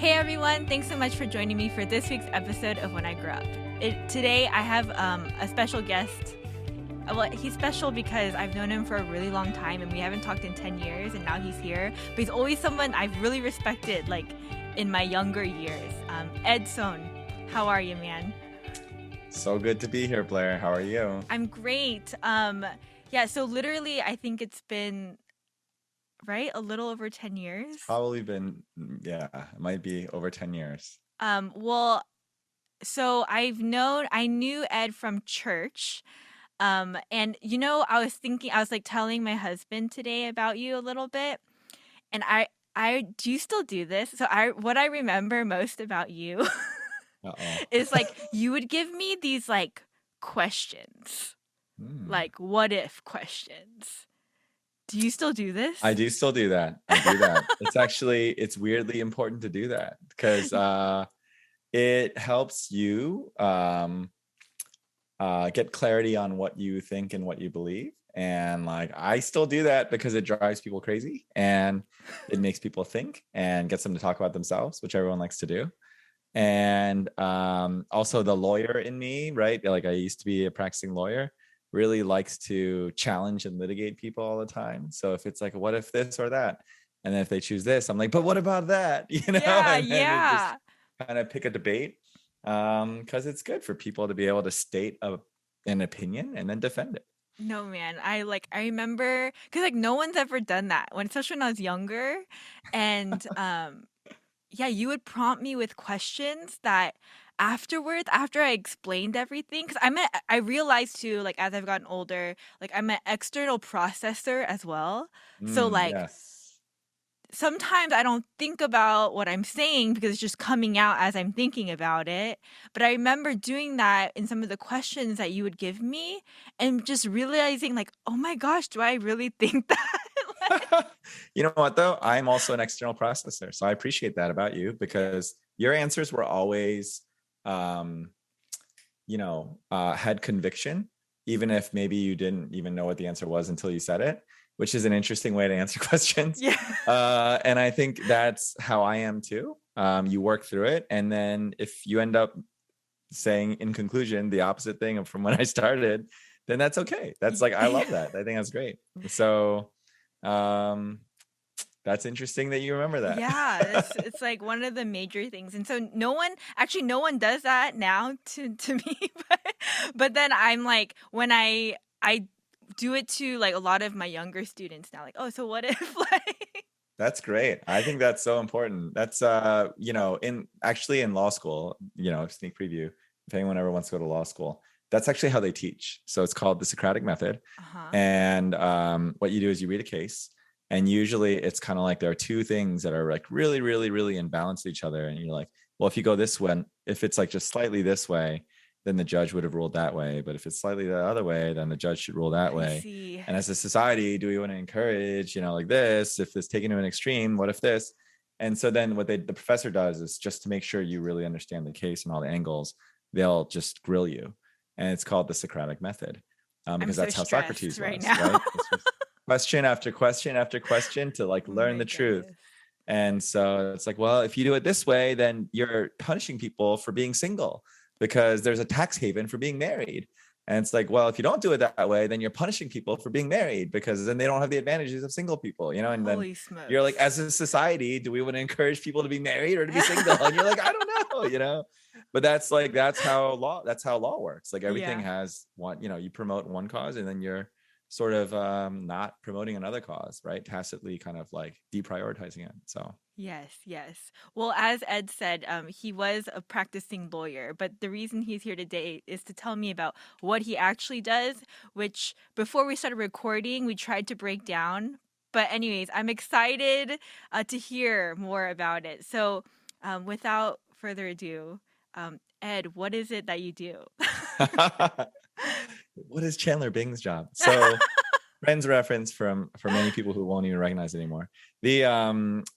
Hey everyone, thanks so much for joining me for this week's episode of When I Grew Up. Today I have a special guest. Well, he's special because I've known him for a really long time and we haven't talked in 10 years and now he's here. But he's always someone I've really respected, like in my younger years. Sohn, how are you, man? So good to be here, Blair. How are you? I'm great. So literally I think it's been, right, a little over 10 years. It's probably been, it might be over 10 years. So I knew Ed from church. And I was like telling my husband today about you a little bit. And I do you still do this? So what I remember most about you Uh-oh. is like you would give me these like questions, like what if questions. Do you still do this? I do still do that. I do that. It's weirdly important to do that because it helps you get clarity on what you think and what you believe. And like, I still do that because it drives people crazy and it makes people think and gets them to talk about themselves, which everyone likes to do. And also the lawyer in me, right? Like I used to be a practicing lawyer, really likes to challenge and litigate people all the time. So if it's like, what if this or that? And then if they choose this, I'm like, but what about that? And just kind of pick a debate because it's good for people to be able to state an opinion and then defend it. No, man. I remember because like no one's ever done that especially when I was younger. And you would prompt me with questions that afterwards, after I explained everything, because I realized too, like as I've gotten older, like I'm an external processor as well. So like Yes. sometimes I don't think about what I'm saying because it's just coming out as I'm thinking about it. But I remember doing that in some of the questions that you would give me and just realizing like, oh my gosh, do I really think that? You know what though? I'm also an external processor. So I appreciate that about you because your answers were always, had conviction, even if maybe you didn't even know what the answer was until you said it, which is an interesting way to answer questions. Yeah. And I think that's how I am too. You work through it. And then if you end up saying in conclusion, the opposite thing from when I started, then that's okay. That's like, I love that. I think that's great. So that's interesting that you remember that. Yeah, it's like one of the major things. And so no one does that now to me. But then I'm like, when I do it to like a lot of my younger students now, like, oh, so what if like That's great. I think that's so important. That's in law school, sneak preview, if anyone ever wants to go to law school, that's actually how they teach. So it's called the Socratic Method. And what you do is you read a case. And usually it's kind of like there are two things that are like really, really, really in balance with each other. And you're like, well, if you go this way, if it's like just slightly this way, then the judge would have ruled that way. But if it's slightly the other way, then the judge should rule that way. see. And as a society, do we want to encourage, like this? If it's taken to an extreme, what if this? And so then what the professor does is just to make sure you really understand the case and all the angles, they'll just grill you. And it's called the Socratic Method because that's how Socrates right was, now. right? Question after question after question to like learn the truth. And so it's like, well, if you do it this way, then you're punishing people for being single because there's a tax haven for being married. And it's like, well, if you don't do it that way, then you're punishing people for being married because then they don't have the advantages of single people, and then you're like, as a society, do we want to encourage people to be married or to be single? And you're like, I don't know, but that's how law works. Like everything has one, you promote one cause and then you're sort of not promoting another cause, right? Tacitly kind of like deprioritizing it. So Yes. Well, as Ed said, he was a practicing lawyer, but the reason he's here today is to tell me about what he actually does, which before we started recording, we tried to break down. But anyways, I'm excited to hear more about it. So without further ado, Ed, what is it that you do? What is Chandler Bing's job? So friends reference for many people who won't even recognize it anymore.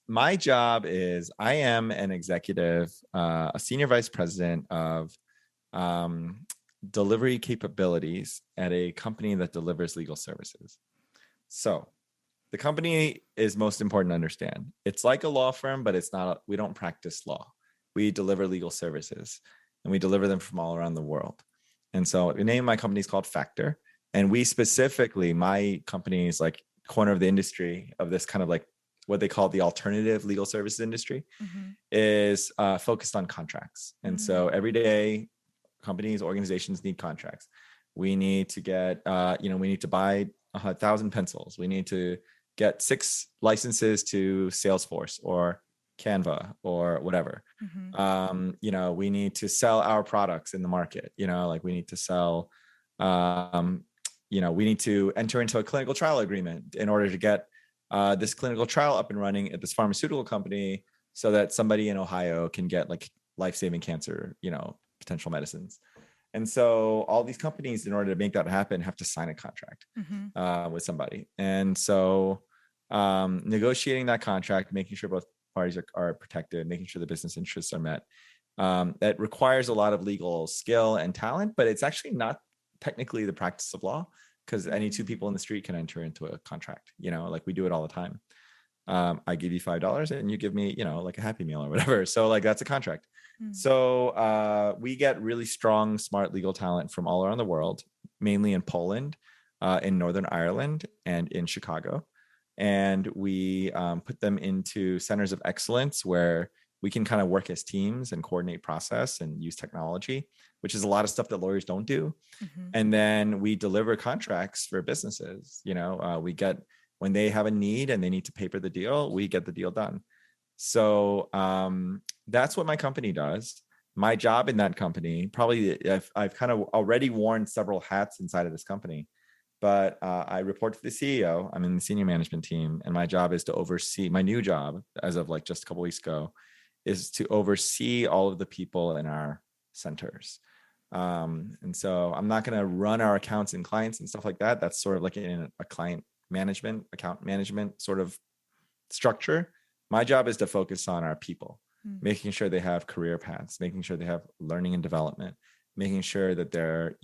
My job is I am an executive, a senior vice president of delivery capabilities at a company that delivers legal services. So the company is most important to understand. It's like a law firm, but it's not, we don't practice law. We deliver legal services and we deliver them from all around the world. And so the name of my company is called Factor. And we specifically, my company is like corner of the industry of this kind of like what they call the alternative legal services industry, is focused on contracts. And so every day, companies, organizations need contracts. We need to get, we need to buy 1,000 pencils. We need to get 6 licenses to Salesforce or Canva or whatever. We need to sell our products in the market. Like we need to sell, we need to enter into a clinical trial agreement in order to get this clinical trial up and running at this pharmaceutical company so that somebody in Ohio can get like life-saving cancer, potential medicines. And so all these companies, in order to make that happen, have to sign a contract with somebody. And so negotiating that contract, making sure both parties are protected, making sure the business interests are met, that requires a lot of legal skill and talent, but it's actually not technically the practice of law, because any 2 people in the street can enter into a contract, like we do it all the time. I give you $5 and you give me, like a Happy Meal or whatever. So like that's a contract. So we get really strong, smart legal talent from all around the world, mainly in Poland, in Northern Ireland, and in Chicago. And we put them into centers of excellence where we can kind of work as teams and coordinate process and use technology, which is a lot of stuff that lawyers don't do. And then we deliver contracts for businesses. We get, when they have a need and they need to paper the deal, we get the deal done. So that's what my company does. My job in that company, probably I've kind of already worn several hats inside of this company, but I report to the CEO. I'm in the senior management team, and my job is to oversee, my new job as of like just a couple of weeks ago, is to oversee all of the people in our centers. And so I'm not going to run our accounts and clients and stuff like that. That's sort of like in a client management, account management sort of structure. My job is to focus on our people, making sure they have career paths, making sure they have learning and development, making sure that they're,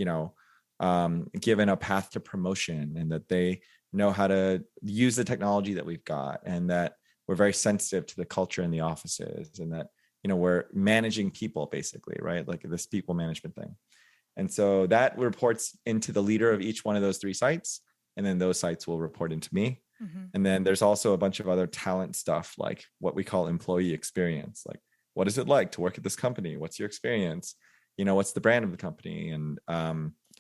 given a path to promotion, and that they know how to use the technology that we've got, and that we're very sensitive to the culture in the offices, and that, we're managing people basically, right? Like this people management thing. And so that reports into the leader of each one of those 3 sites. And then those sites will report into me. And then there's also a bunch of other talent stuff, like what we call employee experience. Like, what is it like to work at this company? What's your experience? What's the brand of the company? And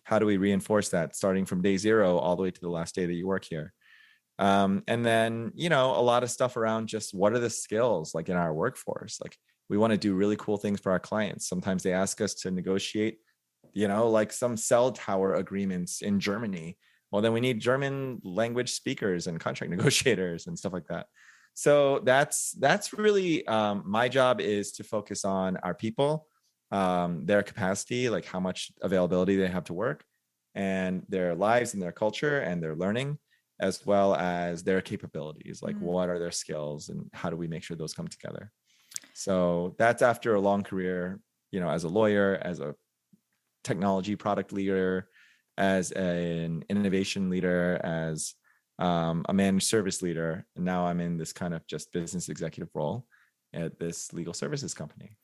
how do we reinforce that starting from day 0 all the way to the last day that you work here? And then, a lot of stuff around just what are the skills like in our workforce? Like, we want to do really cool things for our clients. Sometimes they ask us to negotiate, like some cell tower agreements in Germany. Well, then we need German language speakers and contract negotiators and stuff like that. So that's really my job, is to focus on our people, their capacity, like how much availability they have to work, and their lives and their culture and their learning, as well as their capabilities, like what are their skills and how do we make sure those come together. So that's after a long career, as a lawyer, as a technology product leader, as an innovation leader, as a managed service leader. And now I'm in this kind of just business executive role at this legal services company.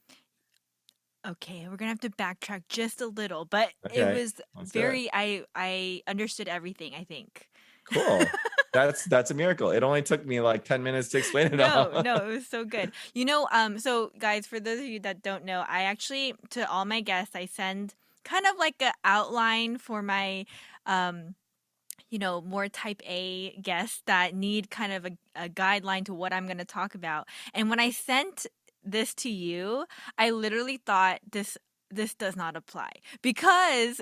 Okay, we're gonna have to backtrack just a little, but it was very, I understood everything, I think. Cool. That's a miracle. It only took me like 10 minutes to explain it all. No, it was so good. So guys, for those of you that don't know, I actually, to all my guests, I send kind of like an outline for my more type A guests that need kind of a guideline to what I'm going to talk about. And when I sent this to you, I literally thought this does not apply, because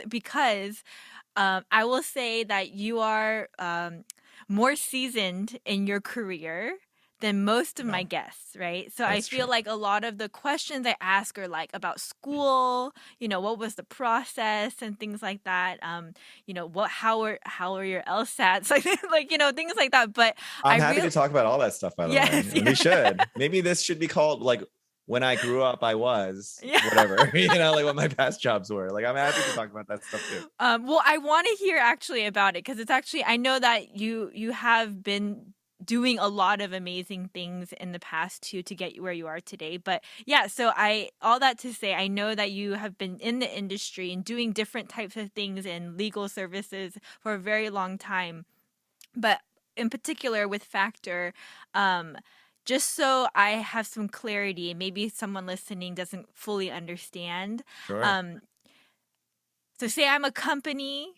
I will say that you are more seasoned in your career than most of my guests, right? So I feel like a lot of the questions I ask are like about school, what was the process and things like that. How are your LSATs, like things like that. But I'm happy to talk about all that stuff, by the way. Yeah. We should. Maybe this should be called like when I grew up, I was whatever, like what my past jobs were. Like, I'm happy to talk about that stuff too. Well, I want to hear actually about it, because it's actually, I know that you have been doing a lot of amazing things in the past too to get you where you are today. But yeah, so I all that to say, I know that you have been in the industry and doing different types of things in legal services for a very long time. But in particular with Factor, um, just so I have some clarity, maybe someone listening doesn't fully understand. Sure. Um, so say I'm a company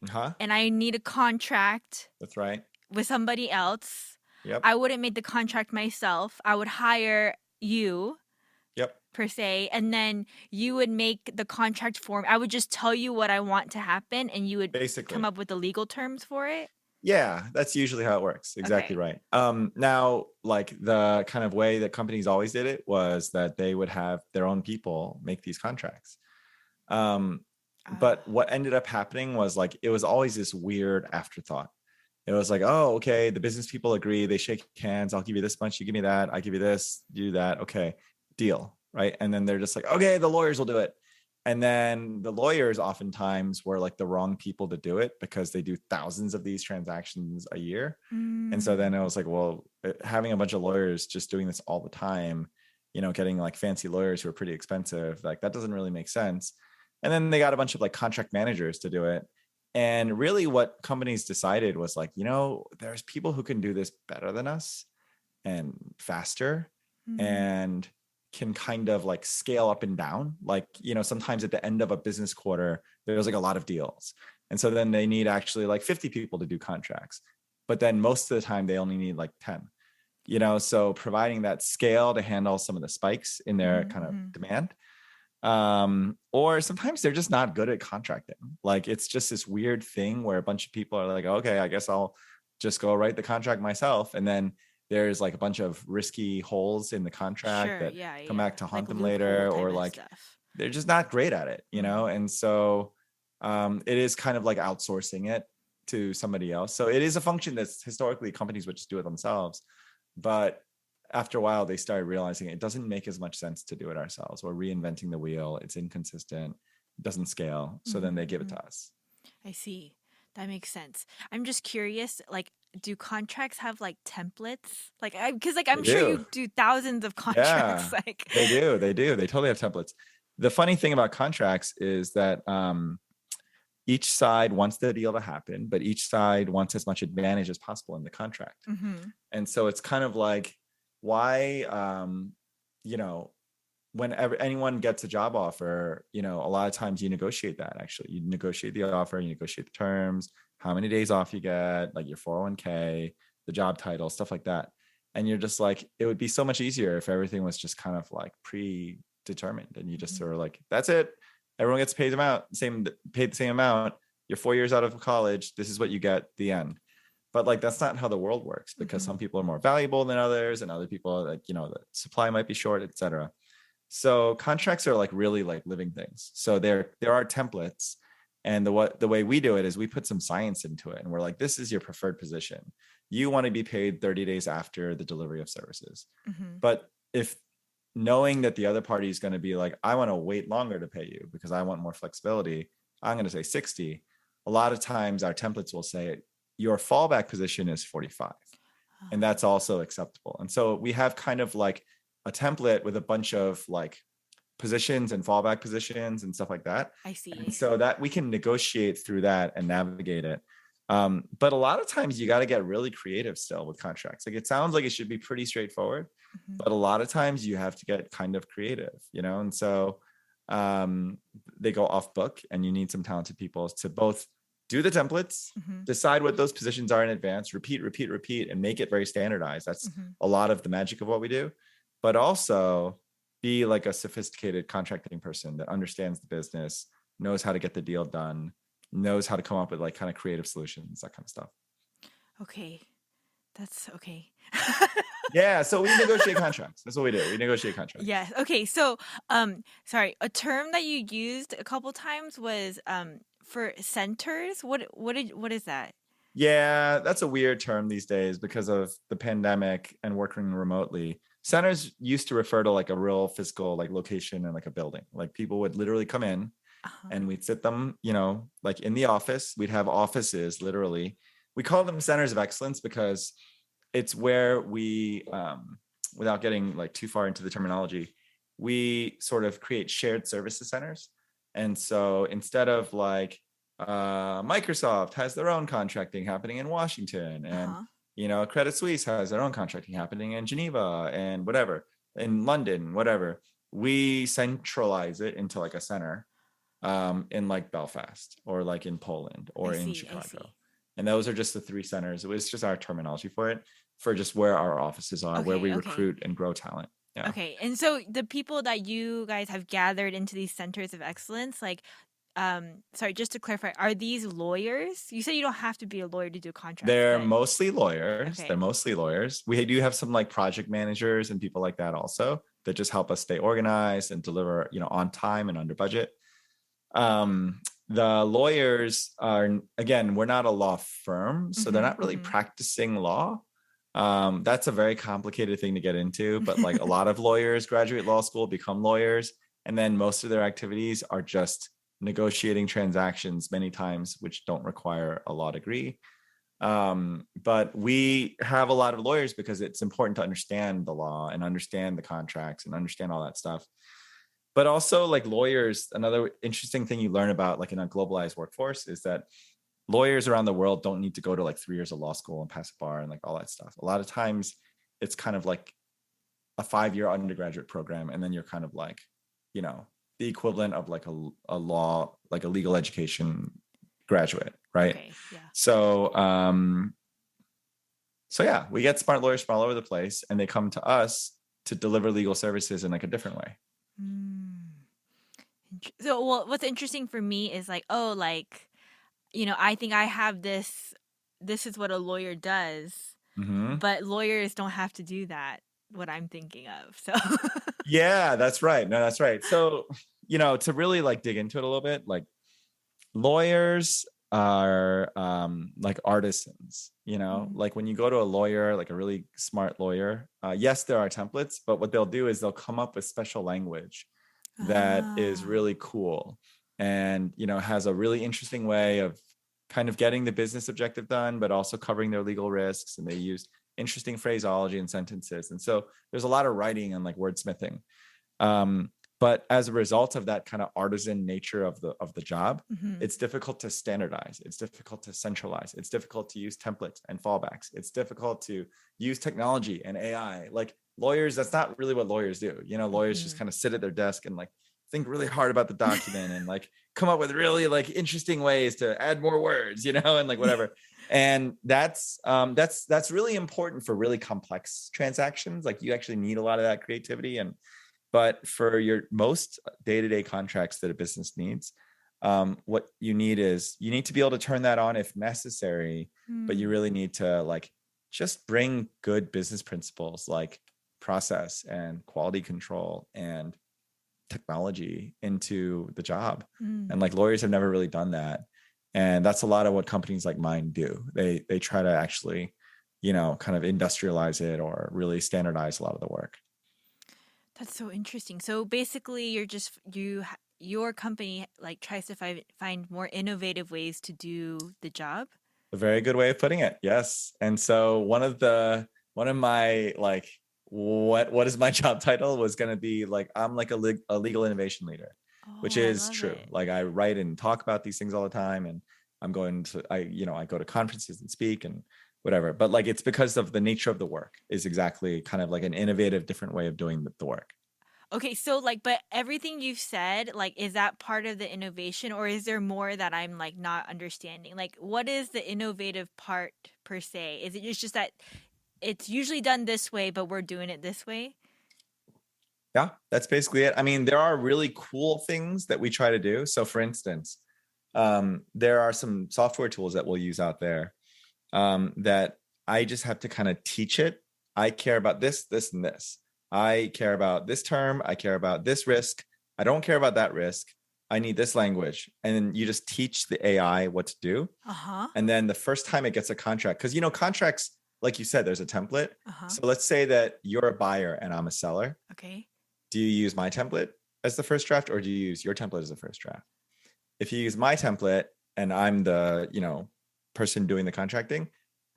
Huh? and I need a contract That's right. with somebody else. Yep. I wouldn't make the contract myself. I would hire you Yep. per se, and then you would make the contract form. I would just tell you what I want to happen, and you would come Basically. up with the legal terms for it. Yeah, that's usually how it works. Exactly Okay. right. Now, like the kind of way that companies always did it was that they would have their own people make these contracts. Um, but what ended up happening was like it was always this weird afterthought. It was like, oh, okay, the business people agree, they shake hands, I'll give you this much, you give me that, I give you this, you do that, okay, deal, right? And then they're just like, okay, the lawyers will do it. And then the lawyers oftentimes were like the wrong people to do it because they do thousands of these transactions a year. And so then Mm. it was like, well, having a bunch of lawyers just doing this all the time, getting like fancy lawyers who are pretty expensive, like that doesn't really make sense. And then they got a bunch of like contract managers to do it. And really what companies decided was like, there's people who can do this better than us and faster Mm. and can kind of like scale up and down. Like, sometimes at the end of a business quarter, there's like a lot of deals. And so then they need actually like 50 people to do contracts. But then most of the time they only need like 10, so providing that scale to handle some of the spikes in their kind of Mm-hmm. demand. Or sometimes they're just not good at contracting. Like it's just this weird thing where a bunch of people are like, okay, I guess I'll just go write the contract myself. And then there's like a bunch of risky holes in the contract Sure. that Yeah. come Yeah. back to haunt Like them loophole later, type or of like stuff. they're just not great at it, Mm. And so it is kind of like outsourcing it to somebody else. So it is a function that's historically companies would just do it themselves. But after a while, they started realizing it doesn't make as much sense to do it ourselves. We're reinventing the wheel. It's inconsistent, it doesn't scale. So then Mm-hmm, they give it mm-hmm. to us. I see. That makes sense. I'm just curious, like, do contracts have like templates? Like, because like They I'm sure do. you do thousands of contracts. Yeah, Like, they do. They do. They totally have templates. The funny thing about contracts is that each side wants the deal to happen, but each side wants as much advantage as possible in the contract. mm-hmm. And so it's kind of like, why, you know, whenever anyone gets a job offer, a lot of times you negotiate that. Actually, you negotiate the offer, you negotiate the terms, how many days off you get, like your 401k, the job title, stuff like that. And you're just like, it would be so much easier if everything was just kind of like predetermined and you just Mm-hmm. sort of like, that's it. Everyone gets paid paid the same amount. You're 4 years out of college. This is what you get, the end. But like that's not how the world works, because Mm-hmm. some people are more valuable than others, and other people, like, the supply might be short, etc. So contracts are like really like living things. So there are templates, and the way we do it is we put some science into it, and we're like, this is your preferred position. You want to be paid 30 days after the delivery of services. Mm-hmm. But if knowing that the other party is going to be like, I want to wait longer to pay you because I want more flexibility, I'm going to say 60. A lot of times our templates will say your fallback position is 45, and Oh, that's also acceptable. And so we have kind of like a template with a bunch of like positions and fallback positions and stuff like that. I And see. so that we can negotiate through that and navigate it. But a lot of times you got to get really creative still with contracts. Like it sounds like it should be pretty straightforward, Mm-hmm. but a lot of times you have to get kind of creative, And so um, they go off book, and you need some talented people to both do the templates, Mm-hmm. decide what those positions are in advance, repeat, and make it very standardized. That's Mm-hmm. a lot of the magic of what we do, but also be like a sophisticated contracting person that understands the business, knows how to get the deal done, knows how to come up with like kind of creative solutions, that kind of stuff. Okay, that's okay. Yeah, so we negotiate contracts. That's what we do. We negotiate contracts. Yes. Okay. So, sorry. A term that you used a couple times was for centers. What is that? Yeah, that's a weird term these days because of the pandemic and working remotely. Centers used to refer to like a real physical like location and like a building. Like people would literally come in, Uh-huh. and we'd sit them, like in the office. We'd have offices literally. We call them centers of excellence because it's where we, without getting like too far into the terminology, we sort of create shared services centers. And so instead of like Microsoft has their own contracting happening in Washington, and Uh-huh. Credit Suisse has their own contracting happening in Geneva and whatever, in London, whatever. We centralize it into like a center in like Belfast or like in Poland I or in see. I Chicago. see. And those are just the three centers. It was just our terminology for it, for just where our offices are, where Okay. we Okay. recruit and grow talent. Yeah. Okay. And so the people that you guys have gathered into these centers of excellence, like, sorry, just to clarify, are these lawyers? You said you don't have to be a lawyer to do contracts, They're but mostly lawyers. They're okay. mostly lawyers. We do have some like project managers and people like that also that just help us stay organized and deliver, on time and under budget. The lawyers are, again, we're not a law firm, so they're not really practicing law. That's a very complicated thing to get into, but like a lot of lawyers graduate law school, become lawyers, and then most of their activities are just negotiating transactions many times which don't require a law degree. But we have a lot of lawyers because it's important to understand the law and understand the contracts and understand all that stuff. But also like lawyers, another interesting thing you learn about like in a globalized workforce is that lawyers around the world don't need to go to like 3 years of law school and pass a bar and like all that stuff. A lot of times it's kind of like a 5-year undergraduate program, and then you're kind of like, the equivalent of like a law, like a legal education graduate, right? Okay. Yeah. So yeah, we get smart lawyers from all over the place, and they come to us to deliver legal services in like a different way. Mm. So, well, what's interesting for me is like, oh, like, I think I have this. This is what a lawyer does, Mm-hmm. but lawyers don't have to do that. What I'm thinking of. So. Yeah, that's right. No, that's right. So, to really like dig into it a little bit, like lawyers are like artisans, like when you go to a lawyer, like a really smart lawyer, yes, there are templates, but what they'll do is they'll come up with special language that is Ah. really cool and, has a really interesting way of kind of getting the business objective done, but also covering their legal risks. And they use interesting phraseology and sentences. And so there's a lot of writing and like wordsmithing. But as a result of that kind of artisan nature of the job, it's difficult to standardize. It's difficult to centralize. It's difficult to use templates and fallbacks. It's difficult to use technology and AI. Like lawyers, that's not really what lawyers do. Lawyers just kind of sit at their desk and like think really hard about the document and like come up with really like interesting ways to add more words, and like whatever. And that's really important for really complex transactions. Like you actually need a lot of that creativity. But for your most day-to-day contracts that a business needs, what you need is you need to be able to turn that on if necessary, but you really need to like just bring good business principles like process and quality control and technology into the job. And like lawyers have never really done that. And that's a lot of what companies like mine do. They try to actually, kind of industrialize it or really standardize a lot of the work. That's so interesting. So basically, your company like tries to find more innovative ways to do the job. A very good way of putting it. Yes. And so one of my like what is my job title was going to be like I'm like a legal innovation leader, which Oh, I is love true. it. Like I write and talk about these things all the time, and I go to conferences and speak and whatever. But like it's because of the nature of the work is exactly kind of like an innovative different way of doing the work. Okay, so like, but everything you've said, like, is that part of the innovation, or is there more that I'm like not understanding? Like, what is the innovative part per se? Is it just that it's usually done this way, but we're doing it this way? Yeah, that's basically it. I mean, there are really cool things that we try to do. So for instance, there are some software tools that we'll use out there that I just have to kind of teach it. I care about this, this, and this. I care about this term. I care about this risk. I don't care about that risk. I need this language. And then you just teach the AI what to do. Uh-huh. And then the first time it gets a contract, because contracts, like you said, there's a template. Uh-huh. So let's say that you're a buyer and I'm a seller. Okay. Do you use my template as the first draft, or do you use your template as the first draft? If you use my template and I'm the, person doing the contracting,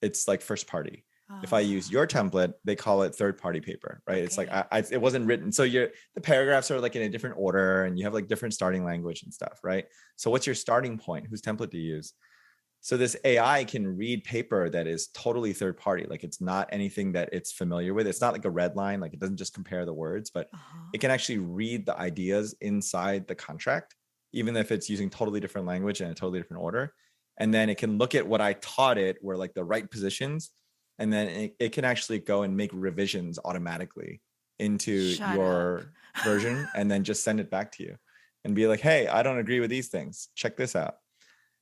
it's like first party. If I use your template, they call it third-party paper, right? It's like it wasn't written. So the paragraphs are like in a different order, and you have like different starting language and stuff, right? So what's your starting point? Whose template do you use? So this AI can read paper that is totally third party. Like it's not anything that it's familiar with. It's not like a red line. Like it doesn't just compare the words, but it can actually read the ideas inside the contract, even if it's using totally different language and a totally different order. And then it can look at what I taught it were like the right positions. And then it can actually go and make revisions automatically into your version and then just send it back to you and be like, hey, I don't agree with these things. Check this out.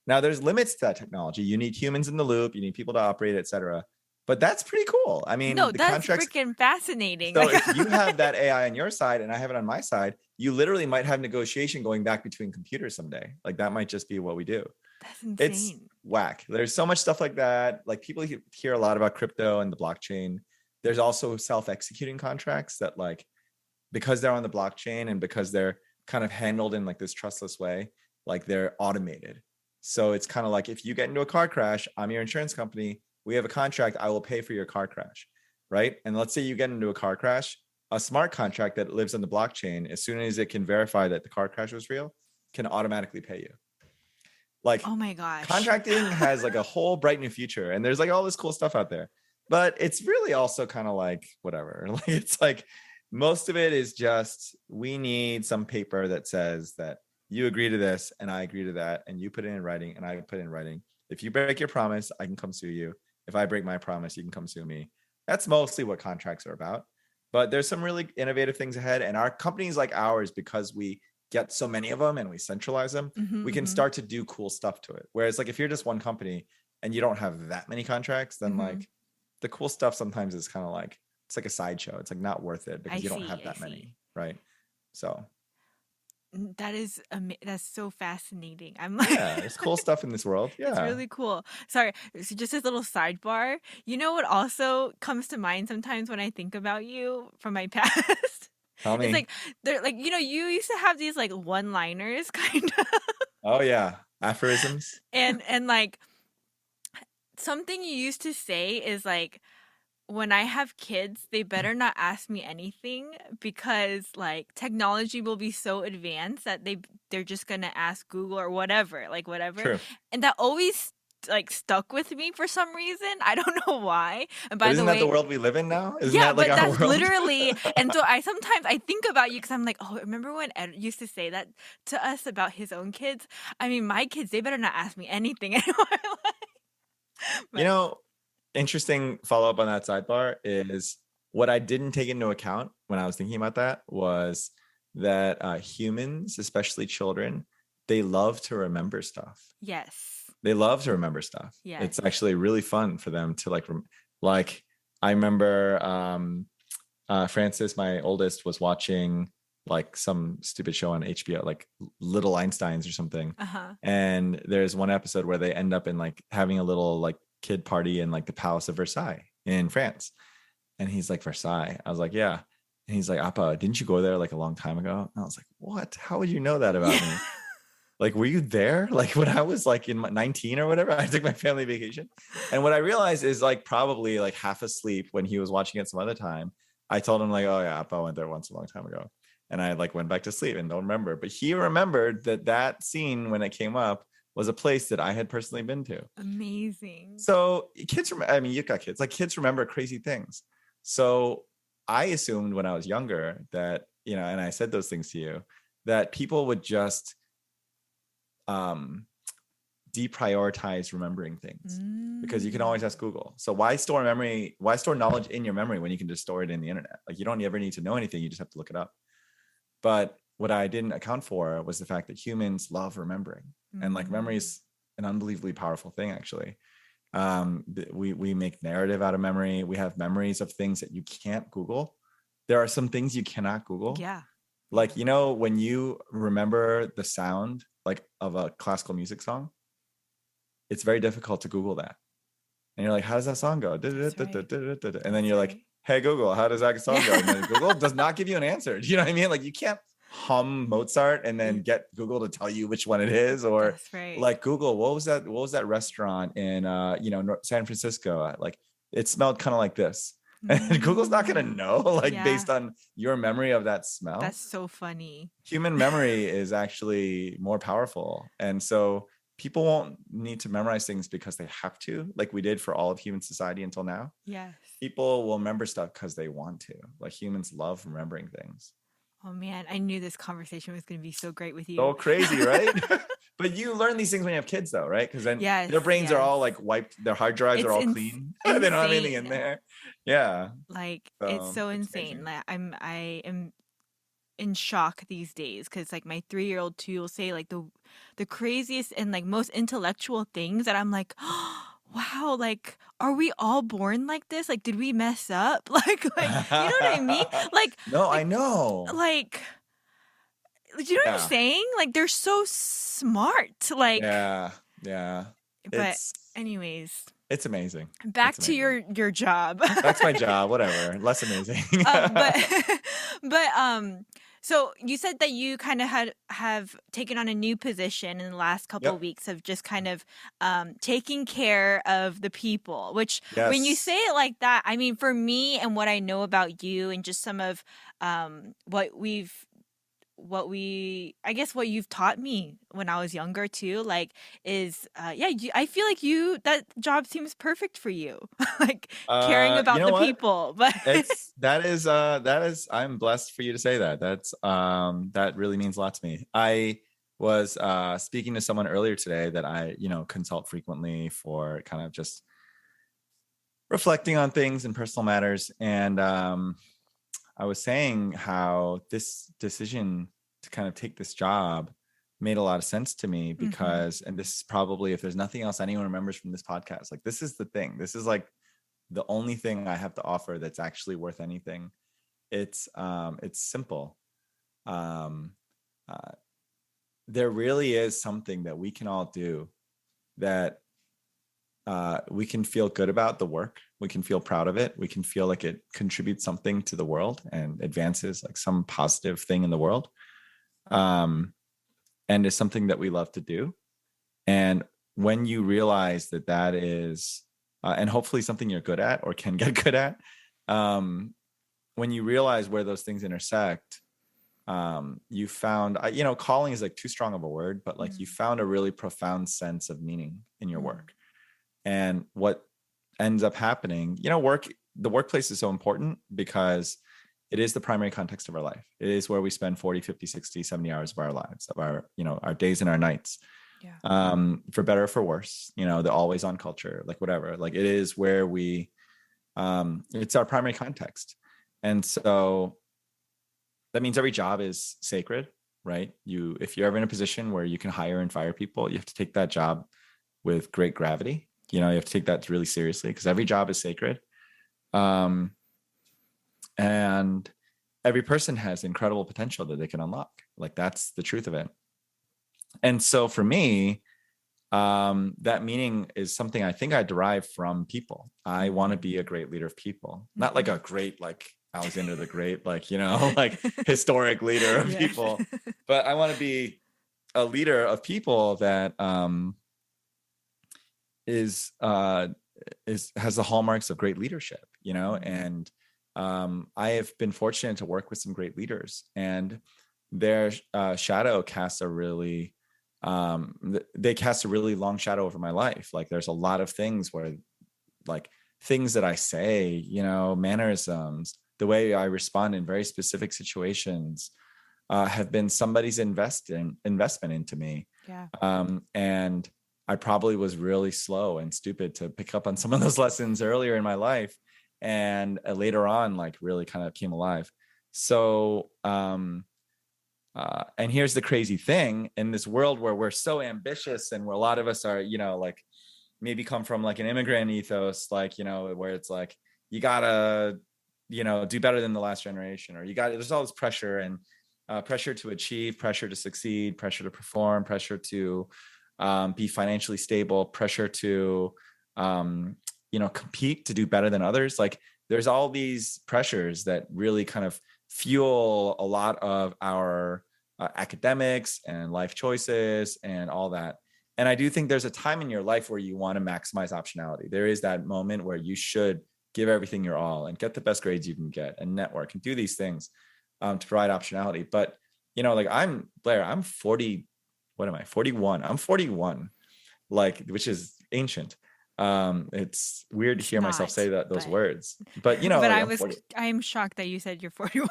Now, there's limits to that technology. You need humans in the loop. You need people to operate, et cetera. But that's pretty cool. I mean, no, that's freaking fascinating. So if you have that AI on your side and I have it on my side, you literally might have negotiation going back between computers someday. Like that might just be what we do. That's insane. It's whack. There's so much stuff like that. Like people hear a lot about crypto and the blockchain. There's also self-executing contracts that like, because they're on the blockchain and because they're kind of handled in like this trustless way, like they're automated. So it's kind of like if you get into a car crash, I'm your insurance company. We have a contract. I will pay for your car crash, right? And let's say you get into a car crash, a smart contract that lives on the blockchain, as soon as it can verify that the car crash was real, can automatically pay you. Like, oh my gosh, contracting has like a whole bright new future, and there's like all this cool stuff out there. But it's really also kind of like whatever. Like it's like most of it is just we need some paper that says that you agree to this and I agree to that, and you put it in writing and I put it in writing. If you break your promise, I can come sue you. If I break my promise, you can come sue me. That's mostly what contracts are about. But there's some really innovative things ahead. And our companies like ours, because we get so many of them and we centralize them, we can start to do cool stuff to it. Whereas like if you're just one company and you don't have that many contracts, then like the cool stuff sometimes is kind of like, it's like a sideshow. It's like not worth it because you don't have that many, right? So that's so fascinating. I'm like, yeah, there's cool stuff in this world. Yeah, it's really cool. Sorry, so just this little sidebar. You know what also comes to mind sometimes when I think about you from my past? Tell me. It's like they're like, you know, you used to have these like one-liners kind of. Oh yeah, aphorisms. and like something you used to say is like, when I have kids, they better not ask me anything because like technology will be so advanced that they're just gonna ask Google or whatever, like whatever. True. And that always like stuck with me for some reason. I don't know why. And by isn't the way, that the world we live in now? Isn't yeah, that like but our that's world? literally. And so I sometimes I think about you because I'm like, oh, remember when Ed used to say that to us about his own kids? I mean, my kids, they better not ask me anything anymore. You know, interesting follow-up on that sidebar is what I didn't take into account when I was thinking about that was that humans, especially children, they love to remember stuff. Yes. They love to remember stuff. Yes. It's actually really fun for them to like I remember Francis, my oldest, was watching like some stupid show on HBO, like Little Einsteins or something. And there's one episode where they end up in like having a little like kid party in like the Palace of Versailles in France. And he's like, Versailles. I was like, yeah. And he's like, Appa, didn't you go there like a long time ago? And I was like, what? How would you know that about me? Like, were you there? Like when I was like in 19 or whatever, I took my family vacation. And what I realized is like probably like half asleep when he was watching it some other time. I told him like, oh yeah, Appa went there once a long time ago. And I like went back to sleep and don't remember. But he remembered that scene when it came up was a place that I had personally been to. Amazing. So kids, I mean, you've got kids, like kids remember crazy things. So I assumed when I was younger that, you know, and I said those things to you, that people would just deprioritize remembering things because you can always ask Google. So why store knowledge in your memory when you can just store it in the internet? Like you don't ever need to know anything. You just have to look it up. But what I didn't account for was the fact that humans love remembering. And like memory is an unbelievably powerful thing, actually. We make narrative out of memory. We have memories of things that you can't Google. There are some things you cannot Google. Yeah. Like, you know, when you remember the sound like of a classical music song, it's very difficult to Google that. And you're like, how does that song go? Right. And then you're like, hey, Google, how does that song go? And then Google does not give you an answer. Do you know what I mean? Like you can't hum Mozart and then get Google to tell you which one it is, or like Google, what was that restaurant in San Francisco? Like it smelled kind of like this. And Google's not going to know, like, Yeah, based on your memory of that smell. that's so funny. Human memory is actually more powerful. And so people won't need to memorize things because they have to, like we did for all of human society until now. Yes. People will remember stuff because they want to. Like, humans love remembering things. Oh man, I knew this conversation was going to be so great with you. So crazy, right? But you learn these things when you have kids, though, right? Because then Yes, their brains are yes. all like wiped, their hard drives are It's all clean. They don't have anything in insane. there. Yeah. Like it's So so it's insane. amazing. Like I am in shock these days because like my 3-year-old too will say like the craziest and like most intellectual things that I'm like, oh, wow, like are we all born like this? Like did we mess up? Like you know what I mean? No, I Like know. like you know what I'm Yeah. saying? Like they're so smart. Like Yeah. Yeah. but It's anyways, it's amazing. back It's to amazing. your job. That's my job, whatever. Less amazing. But but so you said that you kind of have taken on a new position in the last couple of Yep. weeks of just kind of taking care of the people, which when you say Yes. it like that, I mean for me and what I know about you and just some of I guess what you've taught me when I was younger too, like is yeah, I feel like that job seems perfect for you. Like caring You about know the what? people. But That is I'm blessed for you to say that. That really means a lot to me. I was speaking to someone earlier today that I, consult frequently for kind of just reflecting on things and personal matters. And I was saying how this decision to kind of take this job made a lot of sense to me Mhm. because, and this is probably, if there's nothing else anyone remembers from this podcast, like this is the thing. This is like the only thing I have to offer that's actually worth anything. It's simple. Um, uh, there really is something that we can all do that we can feel good about the work. We can feel proud of it. We can feel like it contributes something to the world and advances like some positive thing in the world. Um, and is something that we love to do. And when you realize that that is, and hopefully something you're good at or can get good at, when you realize where those things intersect, you found, calling is like too strong of a word, but like you Mm. found a really profound sense of meaning in your Mm. work. And what ends up happening, the workplace is so important because it is the primary context of our life. It is where we spend 40, 50, 60, 70 hours of our lives, of our days and our nights, Yeah. for better or for worse, the always on culture, like whatever, like it is where it's our primary context. And so that means every job is sacred, right? If you're ever in a position where you can hire and fire people, you have to take that job with great gravity. You have to take that really seriously because every job is sacred. And every person has incredible potential that they can unlock. Like that's the truth of it. And so for me, that meaning is something I think I derive from people. I want to be a great leader of people, not like a great, like Alexander the Great, like, like historic leader of Yes. people, but I want to be a leader of people that has the hallmarks of great leadership, and I have been fortunate to work with some great leaders, and their shadow casts they cast a really long shadow over my life. Like there's a lot of things where, like, things that I say, mannerisms, the way I respond in very specific situations, have been somebody's investment into me. Yeah. And I probably was really slow and stupid to pick up on some of those lessons earlier in my life, and later on, like, really kind of came alive. So, and here's the crazy thing: in this world where we're so ambitious, and where a lot of us are, like, maybe come from like an immigrant ethos, like, where it's like you gotta, do better than the last generation, or there's all this pressure and pressure to achieve, pressure to succeed, pressure to perform, pressure to be financially stable, pressure to compete to do better than others. Like there's all these pressures that really kind of fuel a lot of our academics and life choices and all that. And I do think there's a time in your life where you want to maximize optionality. There is that moment where you should give everything your all and get the best grades you can get and network and do these things to provide optionality. But, you know, like Blair, I'm 40, what am I? 41. I'm 41, like, which is ancient. It's weird to It's hear myself say not, those but words, but you know, but like I'm 40, I'm shocked that you said you're 41.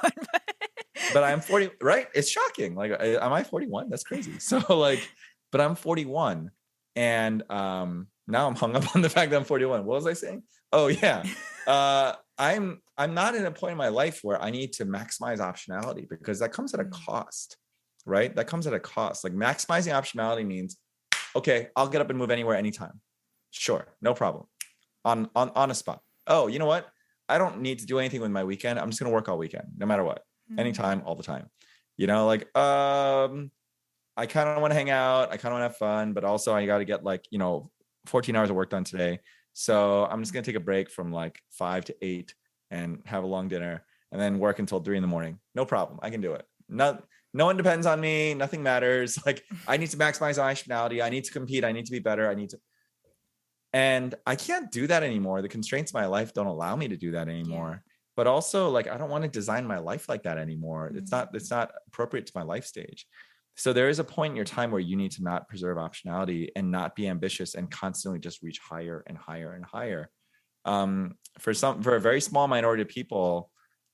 but I'm 40, right? It's shocking. Like, am I 41? That's crazy. So like, but I'm 41. And now I'm hung up on the fact that I'm 41. What was I saying? Oh yeah. I'm not in a point in my life where I need to maximize optionality, because that comes at a cost, right? That comes at a cost. Like maximizing optionality means, okay, I'll get up and move anywhere, anytime. Sure, no problem. On a spot. Oh, you know what? I don't need to do anything with my weekend. I'm just gonna work all weekend, no matter what, anytime, all the time. You know, like I kind of want to hang out. I kind of want to have fun, but also I got to get like, you know, 14 hours of work done today. So I'm just gonna take a break from like 5 to 8 and have a long dinner and then work until 3 in the morning. No problem. I can do it. No one depends on me. Nothing matters. Like I need to maximize my optionality. I need to compete. I need to be better. And I can't do that anymore. The constraints of my life don't allow me to do that anymore. But also, like, I don't want to design my life like that anymore. It's not appropriate to my life stage. So there is a point in your time where you need to not preserve optionality and not be ambitious and constantly just reach higher and higher and higher. For a very small minority of people,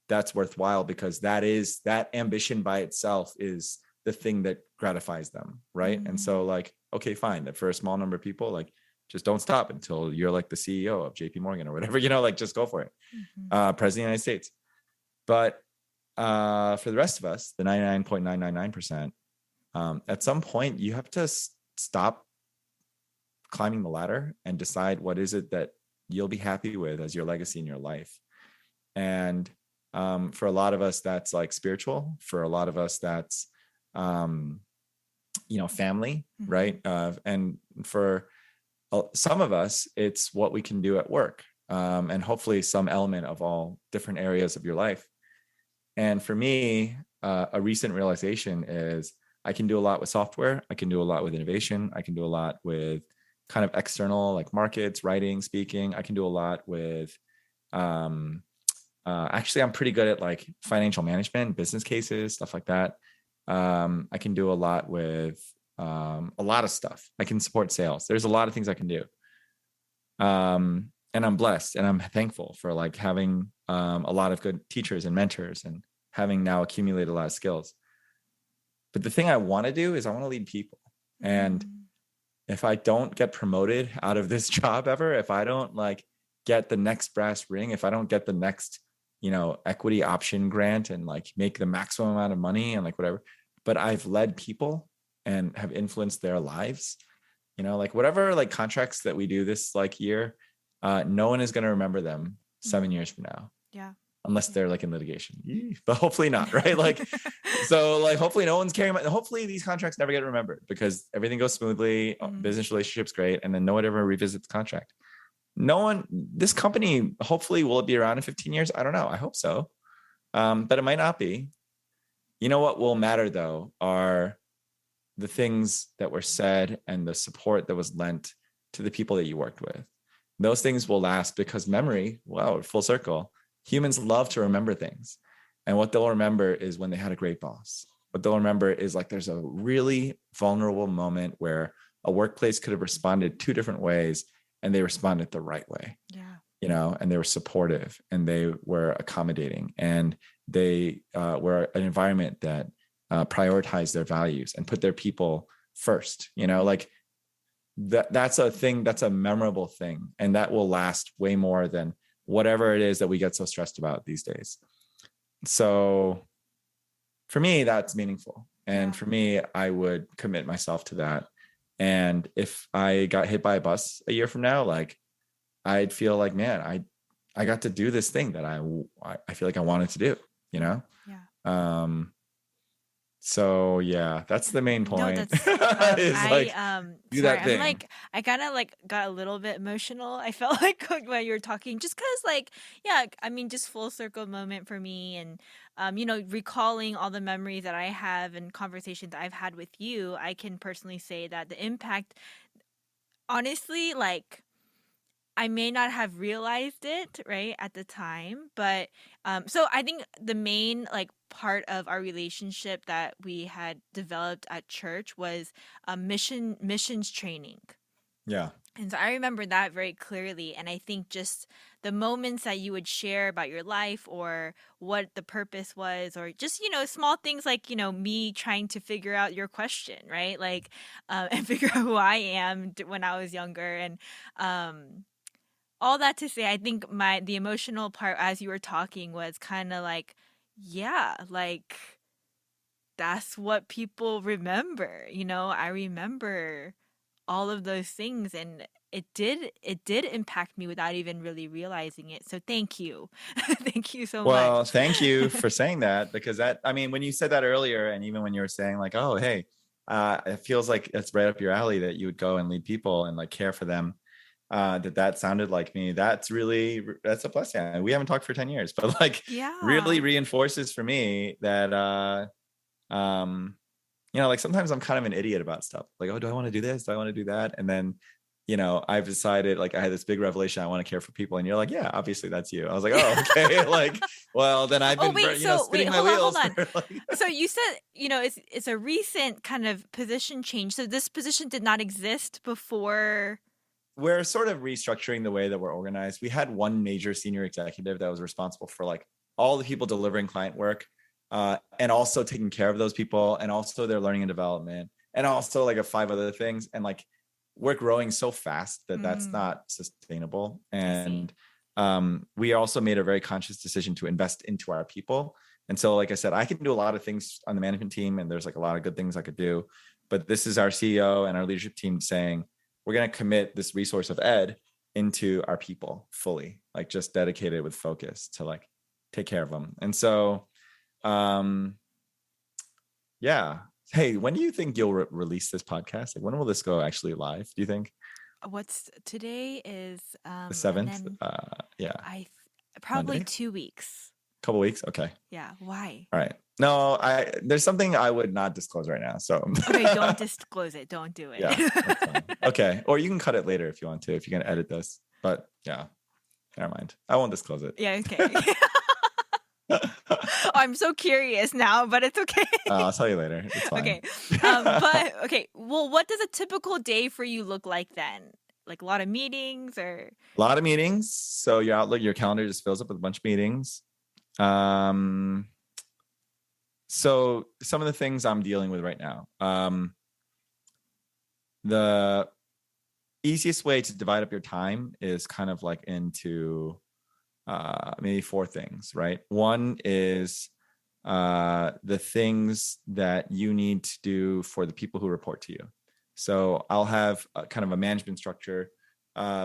that's worthwhile, because that ambition by itself is the thing that gratifies them, right? And so like, okay, fine, that for a small number of people, like, just don't stop until you're like the CEO of JP Morgan or whatever, you know, like just go for it. President of the United States. But for the rest of us, the 99.999%, at some point you have to stop climbing the ladder and decide what is it that you'll be happy with as your legacy in your life. And for a lot of us, that's like spiritual. For a lot of us, that's you know, family, right? And for some of us, it's what we can do at work, and hopefully some element of all different areas of your life. And for me, a recent realization is I can do a lot with software. I can do a lot with innovation. I can do a lot with kind of external, like markets, writing, speaking. I can do a lot with, actually, I'm pretty good at like financial management, business cases, stuff like that. I can do a lot with a lot of stuff. I can support sales. There's a lot of things I can do. And I'm blessed and I'm thankful for like having a lot of good teachers and mentors and having now accumulated a lot of skills. But the thing I want to do is I want to lead people. And if I don't get promoted out of this job ever, if I don't like get the next brass ring, if I don't get the next, you know, equity option grant and like make the maximum amount of money and like whatever, but I've led people and have influenced their lives, you know, like whatever like contracts that we do this like year, no one is going to remember them 7 years from now. Yeah. Unless they're like in litigation, but hopefully not, right? Like, so like, hopefully no one's caring about, hopefully these contracts never get remembered because everything goes smoothly, business relationship's great. And then no one ever revisits the contract. No one, this company, hopefully will it be around in 15 years? I don't know. I hope so. But it might not be. You know what will matter though, are the things that were said and the support that was lent to the people that you worked with. Those things will last because memory, wow, full circle. Humans love to remember things. And what they'll remember is when they had a great boss. What they'll remember is like there's a really vulnerable moment where a workplace could have responded 2 different ways and they responded the right way. Yeah. You know, and they were supportive and they were accommodating and they were an environment that prioritized their values and put their people first. You know, like that's a thing, that's a memorable thing. And that will last way more than whatever it is that we get so stressed about these days. So for me, that's meaningful. And for me, I would commit myself to that. And if I got hit by a bus a year from now, like I'd feel like, man, I got to do this thing that I feel like I wanted to do, you know? Yeah. So yeah, that's the main point. No, that's is like do sorry, that I'm thing. like I kind of like got a little bit emotional. I felt like when you were talking, just because like yeah, I mean, just full circle moment for me, and you know, recalling all the memories that I have and conversations I've had with you, I can personally say that the impact honestly, like, I may not have realized it, right, at the time, but so I think the main like part of our relationship that we had developed at church was missions training. Yeah. And so I remember that very clearly. And I think just the moments that you would share about your life or what the purpose was, or just, small things like, me trying to figure out your question, right? Like, and figure out who I am when I was younger. And all that to say, I think the emotional part as you were talking was kind of like, yeah, like that's what people remember. I remember all of those things, and it did impact me without even really realizing it. So thank you. Thank you so Well, much. thank you for saying that, because that, I mean, when you said that earlier, and even when you were saying like, oh, hey, it feels like it's right up your alley that you would go and lead people and like care for them. That sounded like me. That's a blessing. We haven't talked for 10 years, but like really Yeah. reinforces for me that, like sometimes I'm kind of an idiot about stuff. Like, oh, do I want to do this? Do I want to do that? And then, I've decided, like, I had this big revelation. I want to care for people. And you're like, yeah, obviously that's you. I was like, oh, okay. Like, well, then I've Oh been, wait, so wait, spinning my hold on, hold wheels on. for like, So you said, it's a recent kind of position change. So this position did not exist before. we're sort of restructuring the way that we're organized. We had one major senior executive that was responsible for like all the people delivering client work, and also taking care of those people, and also their learning and development, and also like 5 other things. And like we're growing so fast that that's Mm, not sustainable. I see. And we also made a very conscious decision to invest into our people. And so, like I said, I can do a lot of things on the management team, and there's like a lot of good things I could do. But this is our CEO and our leadership team saying, we're going to commit this resource of ed into our people fully, like just dedicated with focus to like take care of them. And so, um, yeah. Hey, when do you think you'll release this podcast? Like, when will this go actually live? Do you think What's today is the and 7th? then Yeah, probably Monday, 2 weeks. couple weeks. Okay. Yeah. Why? All right. No, there's something I would not disclose right now. So Okay, don't disclose it. Don't do it. yeah, that's fine. Okay. Or you can cut it later if you want to, if you're going to edit this. But yeah, never mind. I won't disclose it. Yeah, okay. Oh, I'm so curious now, but it's okay. I'll tell you later. It's fine. Okay. But okay, well, what does a typical day for you look like then? Like a lot of meetings or A lot of meetings. So your Outlook, your calendar just fills up with a bunch of meetings. Um, so some of the things I'm dealing with right now. The easiest way to divide up your time is kind of like into maybe 4 things, right? One is the things that you need to do for the people who report to you. So I'll have kind of a management structure.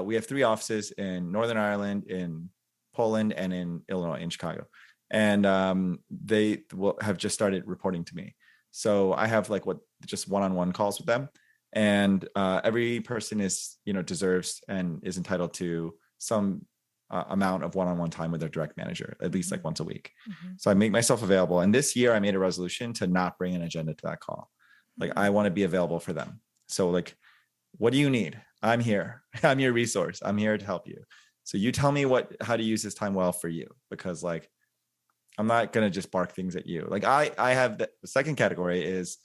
We have 3 offices in Northern Ireland, in Poland, and in Illinois, in Chicago. And they will have just started reporting to me. So I have like just one-on-one calls with them. And every person deserves and is entitled to some amount of one-on-one time with their direct manager, at least like once a week. mm-hmm. So I make myself available. And this year I made a resolution to not bring an agenda to that call. Like I want to be available for them. So like, what do you need? I'm here. I'm your resource. I'm here to help you. So you tell me how to use this time well for you, because like, I'm not going to just bark things at you. Like I have the second category is,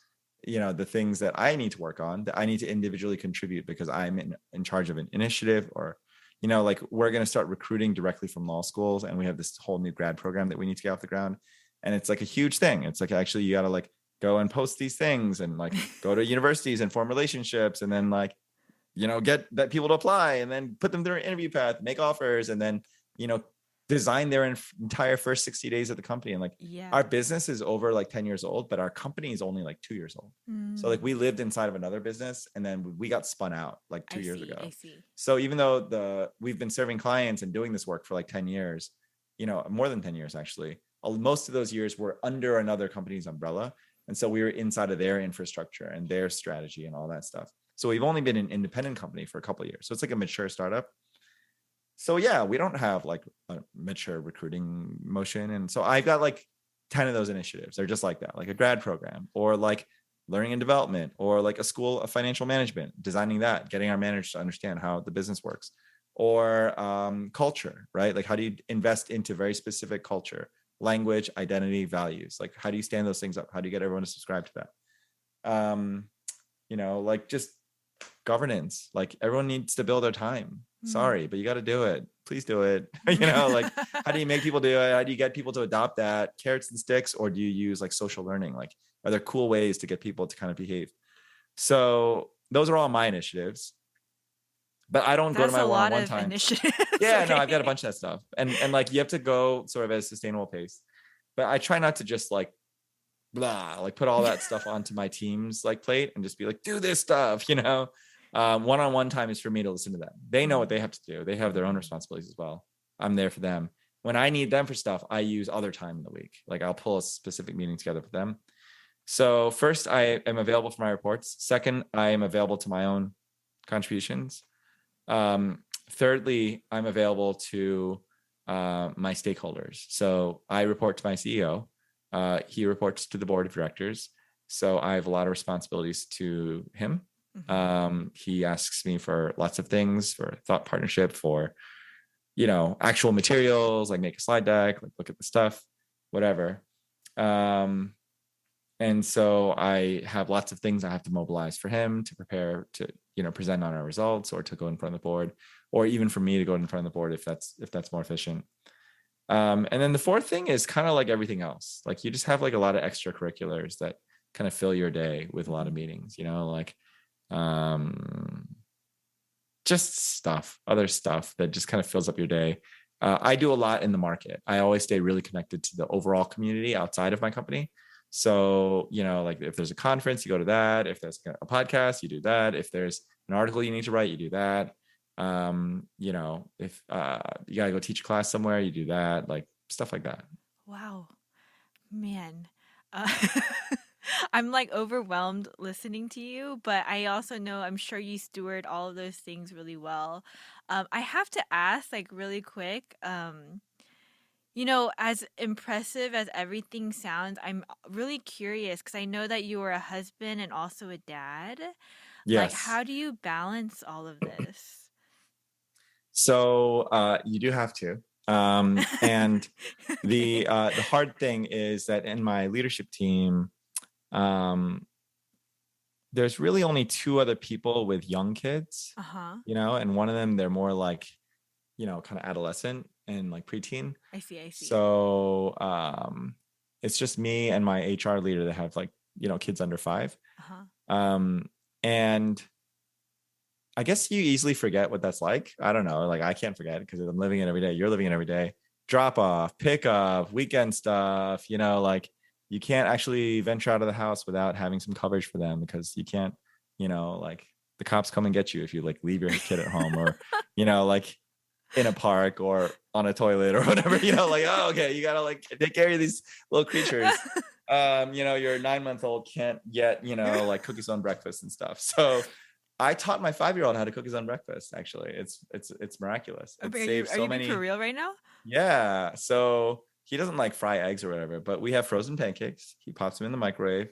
the things that I need to work on, that I need to individually contribute because I'm in charge of an initiative, or, like we're going to start recruiting directly from law schools. And we have this whole new grad program that we need to get off the ground. And it's like a huge thing. It's like, actually, you got to like go and post these things and like go to universities and form relationships, and then like, get that people to apply, and then put them through an interview path, make offers, and then, design their entire first 60 days of the company. And like Yeah. our business is over like 10 years old, but our company is only like 2 years old. So like we lived inside of another business, and then we got spun out like 2 years ago. I see. So even though we've been serving clients and doing this work for like 10 years, more than 10 years actually, most of those years were under another company's umbrella. And so we were inside of their infrastructure and their strategy and all that stuff. So we've only been an independent company for a couple of years. So it's like a mature startup. So yeah, we don't have like a mature recruiting motion. And so I've got like 10 of those initiatives. They're just like that, like a grad program, or like learning and development, or like a school of financial management, designing that, getting our managers to understand how the business works, or culture, right? Like how do you invest into very specific culture, language, identity, values? Like how do you stand those things up? How do you get everyone to subscribe to that? Like just governance. Like everyone needs to bill their time. Sorry, but you got to do it. Please do it. Like how do you make people do it? How do you get people to adopt that? Carrots and sticks, or do you use like social learning? Like, are there cool ways to get people to kind of behave? So those are all my initiatives, but I don't go to That's my a lot one-on-one of time. initiatives. Yeah, no, Okay. I've got a bunch of that stuff. And like you have to go sort of at a sustainable pace. But I try not to just like blah, like put all that stuff onto my team's like plate and just be like, do this stuff. One-on-one time is for me to listen to them. They know what they have to do. They have their own responsibilities as well. I'm there for them. When I need them for stuff, I use other time in the week. Like I'll pull a specific meeting together with them. So first, I am available for my reports. Second, I am available to my own contributions. Thirdly, I'm available to my stakeholders. So I report to my CEO. He reports to the board of directors. So I have a lot of responsibilities to him. He asks me for lots of things, for thought partnership, for actual materials, like make a slide deck, like look at the stuff, whatever. And so I have lots of things I have to mobilize for him to prepare to present on our results, or to go in front of the board, or even for me to go in front of the board if that's more efficient. And then the fourth thing is kind of like everything else. Like you just have like a lot of extracurriculars that kind of fill your day with a lot of meetings, like just other stuff that just kind of fills up your day. I do a lot in the market. I always stay really connected to the overall community outside of my company. So, like if there's a conference, you go to that. If there's a podcast, you do that. If there's an article you need to write, you do that. If you gotta go teach a class somewhere, you do that, like stuff like that. Wow, man. Uh, I'm like overwhelmed listening to you, but I also know I'm sure you steward all of those things really well. I have to ask, like, really quick. As impressive as everything sounds, I'm really curious because I know that you are a husband and also a dad. Like, Yes. how do you balance all of this? So you do have to. And the hard thing is that in my leadership team, there's really only two other people with young kids, Uh-huh. and one of them, they're more like, kind of adolescent and like preteen. I see, I see. So it's just me and my HR leader that have like, kids under 5. Uh-huh. And I guess you easily forget what that's like. I don't know. Like I can't forget because I'm living it every day. You're living it every day. Drop off, pick up, weekend stuff, like you can't actually venture out of the house without having some coverage for them, because you can't, like the cops come and get you if you like leave your kid at home, or, like in a park or on a toilet or whatever, like, oh, okay, you gotta like take care of these little creatures. Your 9-month-old can't yet, like cook his own breakfast and stuff. So I taught my 5-year-old how to cook his own breakfast. Actually, it's miraculous. It saves Are so you being for many. real right now? Yeah. So he doesn't like fry eggs or whatever, but we have frozen pancakes. He pops them in the microwave.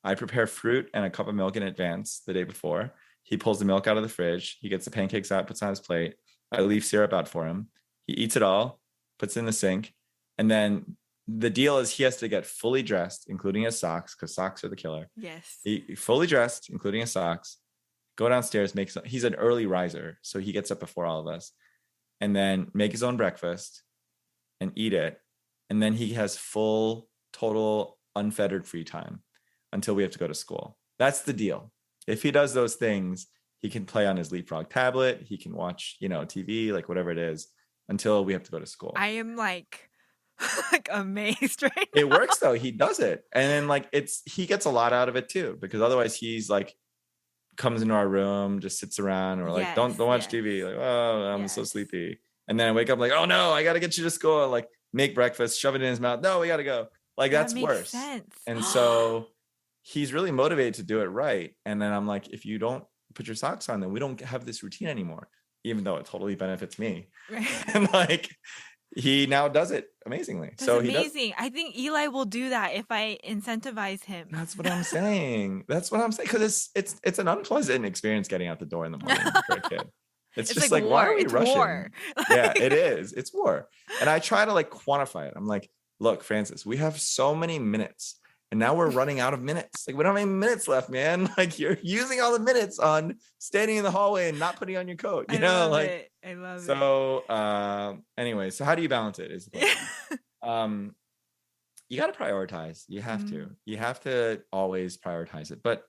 I prepare fruit and a cup of milk in advance the day before. He pulls the milk out of the fridge. He gets the pancakes out, puts on his plate. I leave syrup out for him. He eats it all, puts it in the sink. And then the deal is he has to get fully dressed, including his socks, because socks are the killer. Yes. He fully dressed, including his socks, go downstairs, he's an early riser. So he gets up before all of us, and then make his own breakfast and eat it. And then he has full, total, unfettered free time until we have to go to school. That's the deal. If he does those things, he can play on his Leapfrog tablet. He can watch, TV, like whatever it is, until we have to go to school. I am like, like amazed right It now. works though. He does it. And then like he gets a lot out of it too, because otherwise he's like, comes into our room, just sits around, or like, don't watch TV. Like, oh, I'm so sleepy. And then I wake up like, oh no, I got to get you to school. And like make breakfast, shove it in his mouth. No, we got to go. Like That that's makes worse. sense. And so he's really motivated to do it right. And then I'm like, if you don't put your socks on, then we don't have this routine anymore, even though it totally benefits me. Right. And like, he now does it amazingly. That's So he does. amazing. I think Eli will do that if I incentivize him. That's what I'm saying. That's what I'm saying. Because it's an unpleasant experience getting out the door in the morning for a kid. It's It's just like like, why war. are we It's war. rushing? Yeah, it is. It's war. And I try to like quantify it. I'm like, look, Francis, we have so many minutes. And now we're running out of minutes. Like, we don't have any minutes left, man. Like, you're using all the minutes on standing in the hallway and not putting on your coat, I know? love Like, it. I love it. so anyway, so how do you balance it is the question. You got to prioritize. You have to. You have to always prioritize it. But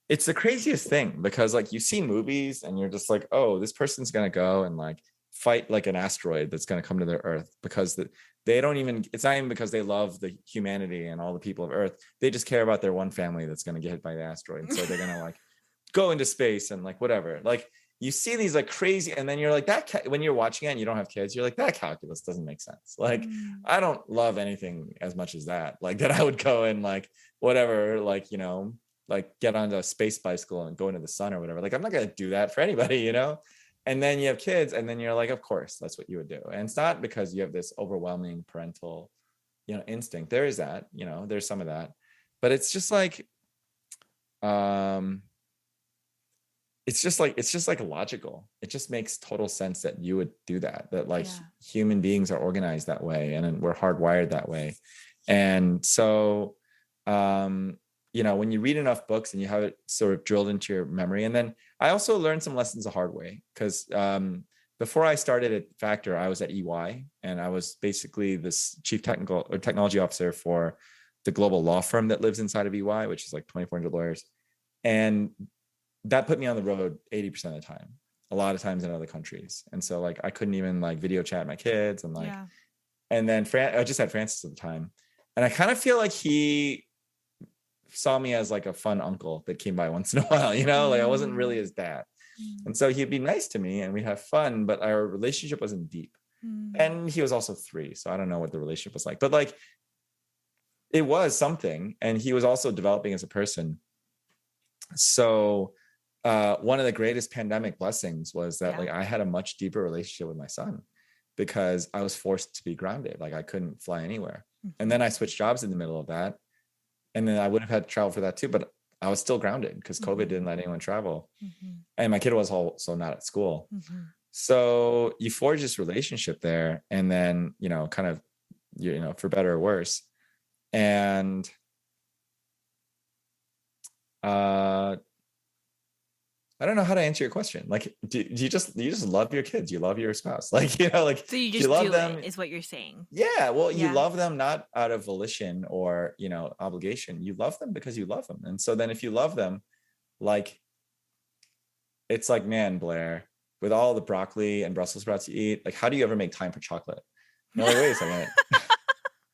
it's the craziest thing because like you see movies and you're just like, oh, this person's gonna go and like fight like an asteroid that's gonna come to their Earth because they don't even. It's not even because they love the humanity and all the people of Earth. They just care about their one family that's gonna get hit by the asteroid. And so they're gonna like go into space and like whatever. Like you see these like crazy, and then you're like when you're watching it and you don't have kids, you're like, that calculus doesn't make sense. Like I don't love anything as much as that. Like that I would go and like whatever, like like get onto a space bicycle and go into the sun or whatever. Like I'm not gonna do that for anybody, And then you have kids, and then you're like, of course, that's what you would do. And it's not because you have this overwhelming parental, instinct. There is that, there's some of that, but it's just like it's just like logical. It just makes total sense that you would do that like human beings are organized that way and we're hardwired that way. And so when you read enough books and you have it sort of drilled into your memory. And then I also learned some lessons the hard way because before I started at Factor, I was at EY and I was basically this chief technology officer for the global law firm that lives inside of EY, which is like 2,400 lawyers. And that put me on the road 80% of the time, a lot of times in other countries. And so like, I couldn't even like video chat my kids and like, and then I just had Francis at the time. And I kind of feel like he saw me as like a fun uncle that came by once in a while, like I wasn't really his dad. And so he'd be nice to me and we'd have fun, but our relationship wasn't deep. And he was also 3. So I don't know what the relationship was like, but like, it was something. And he was also developing as a person. So one of the greatest pandemic blessings was that like I had a much deeper relationship with my son because I was forced to be grounded. Like I couldn't fly anywhere. And then I switched jobs in the middle of that. And then I would have had to travel for that too, but I was still grounded because COVID didn't let anyone travel. And my kid was also not at school. So you forge this relationship there and then, kind of, for better or worse. And I don't know how to answer your question. Like, do you just love your kids? You love your spouse, like like. So you just love them, is what you're saying. Yeah, well, you love them not out of volition or obligation. You love them because you love them, and so then if you love them, like, it's like, man, Blair, with all the broccoli and Brussels sprouts you eat, like, how do you ever make time for chocolate? No, wait a second.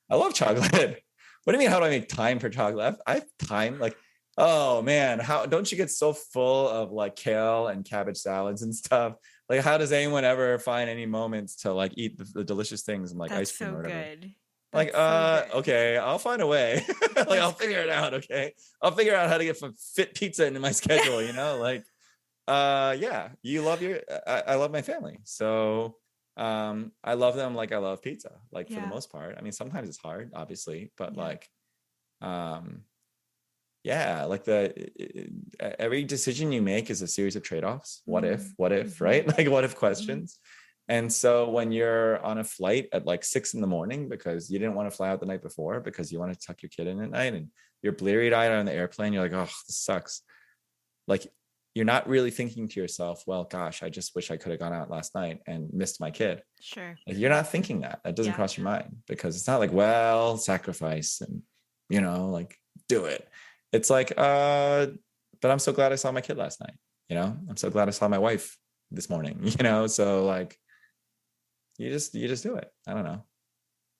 I love chocolate. What do you mean? How do I make time for chocolate? I have time, like. Oh man, how don't you get so full of like kale and cabbage salads and stuff? Like, how does anyone ever find any moments to like eat the delicious things and like ice cream or whatever? Good. Like, okay, I'll find a way. Like, I'll figure it out. Okay, I'll figure out how to get some fit pizza into my schedule. Like, yeah, you love I love my family, so I love them like I love pizza. Like for the most part. I mean, sometimes it's hard, obviously, but like, yeah, like every decision you make is a series of trade-offs. What if, right? Like what if questions. And so when you're on a flight at like 6 a.m. because you didn't want to fly out the night before because you want to tuck your kid in at night and you're bleary-eyed on the airplane, you're like, oh, this sucks. Like you're not really thinking to yourself, well, gosh, I just wish I could have gone out last night and missed my kid. Sure. Like you're not thinking that. That doesn't cross your mind because it's not like, well, sacrifice and, like do it. It's like, but I'm so glad I saw my kid last night. I'm so glad I saw my wife this morning, so like, you just do it. I don't know.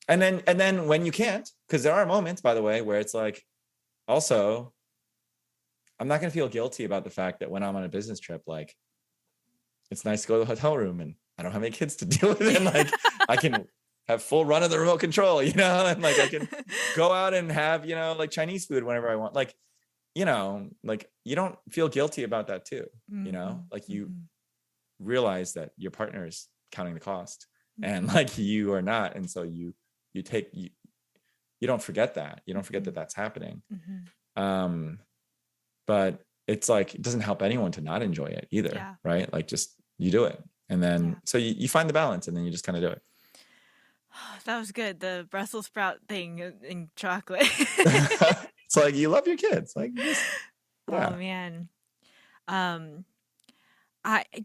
And then when you can't, because there are moments, by the way, where it's like, also, I'm not going to feel guilty about the fact that when I'm on a business trip, like it's nice to go to the hotel room and I don't have any kids to deal with it. And like, I can have full run of the remote control, and like I can go out and have, like Chinese food whenever I want. Like, like you don't feel guilty about that too, like you realize that your partner is counting the cost. and like you are not. And so you take, you don't forget that. You don't forget that that's happening. But it's like, it doesn't help anyone to not enjoy it either. Right. Like just, you do it. And then, so you find the balance and then you just kind of do it. That was good. The Brussels sprout thing in chocolate. It's like, you love your kids. Like, just, yeah. Oh man.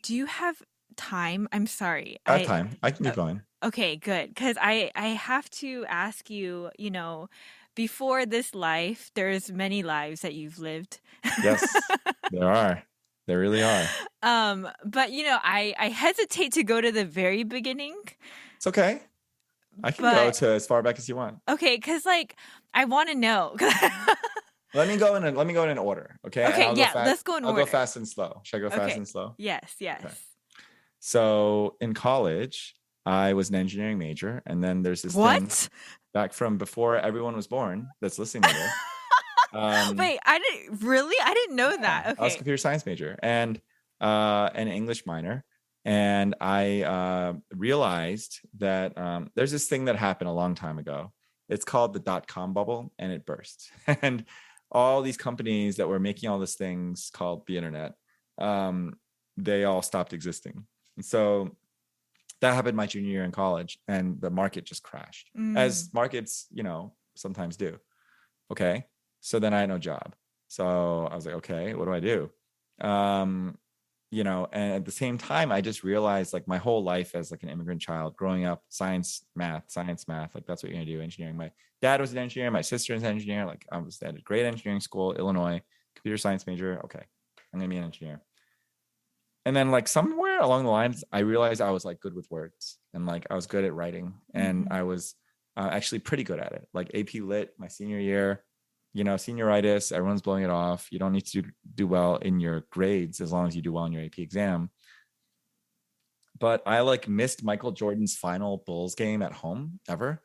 Do you have time? I'm sorry. I have time. I can keep going. Okay, good. Because I have to ask you, before this life, there's many lives that you've lived. Yes, there are. There really are. But I hesitate to go to the very beginning. It's okay. I can go to as far back as you want. Okay, because like I want to know. Let me go in an order. Okay. Okay. Yeah. Let's go in order. I'll go fast and slow. Should I go fast and slow? Yes. Yes. Okay. So in college, I was an engineering major, and then there's this thing back from before everyone was born that's listening to this. Wait, I didn't know that. Okay. I was a computer science major and an English minor. And I realized that there's this thing that happened a long time ago. It's called the .com bubble, and it burst. And all these companies that were making all these things called the internet, they all stopped existing. And so that happened my junior year in college, and the market just crashed, as markets, sometimes do. Okay. So then I had no job. So I was like, okay, what do I do? And at the same time, I just realized like my whole life as like an immigrant child growing up, science, math, like that's what you're going to do. Engineering. My dad was an engineer. My sister is an engineer. Like I was at a great engineering school, Illinois, computer science major. Okay. I'm going to be an engineer. And then like somewhere along the lines, I realized I was like good with words, and like I was good at writing, and I was actually pretty good at it. Like AP Lit my senior year, senioritis, everyone's blowing it off. You don't need to do well in your grades as long as you do well in your AP exam. But I like missed Michael Jordan's final Bulls game at home ever,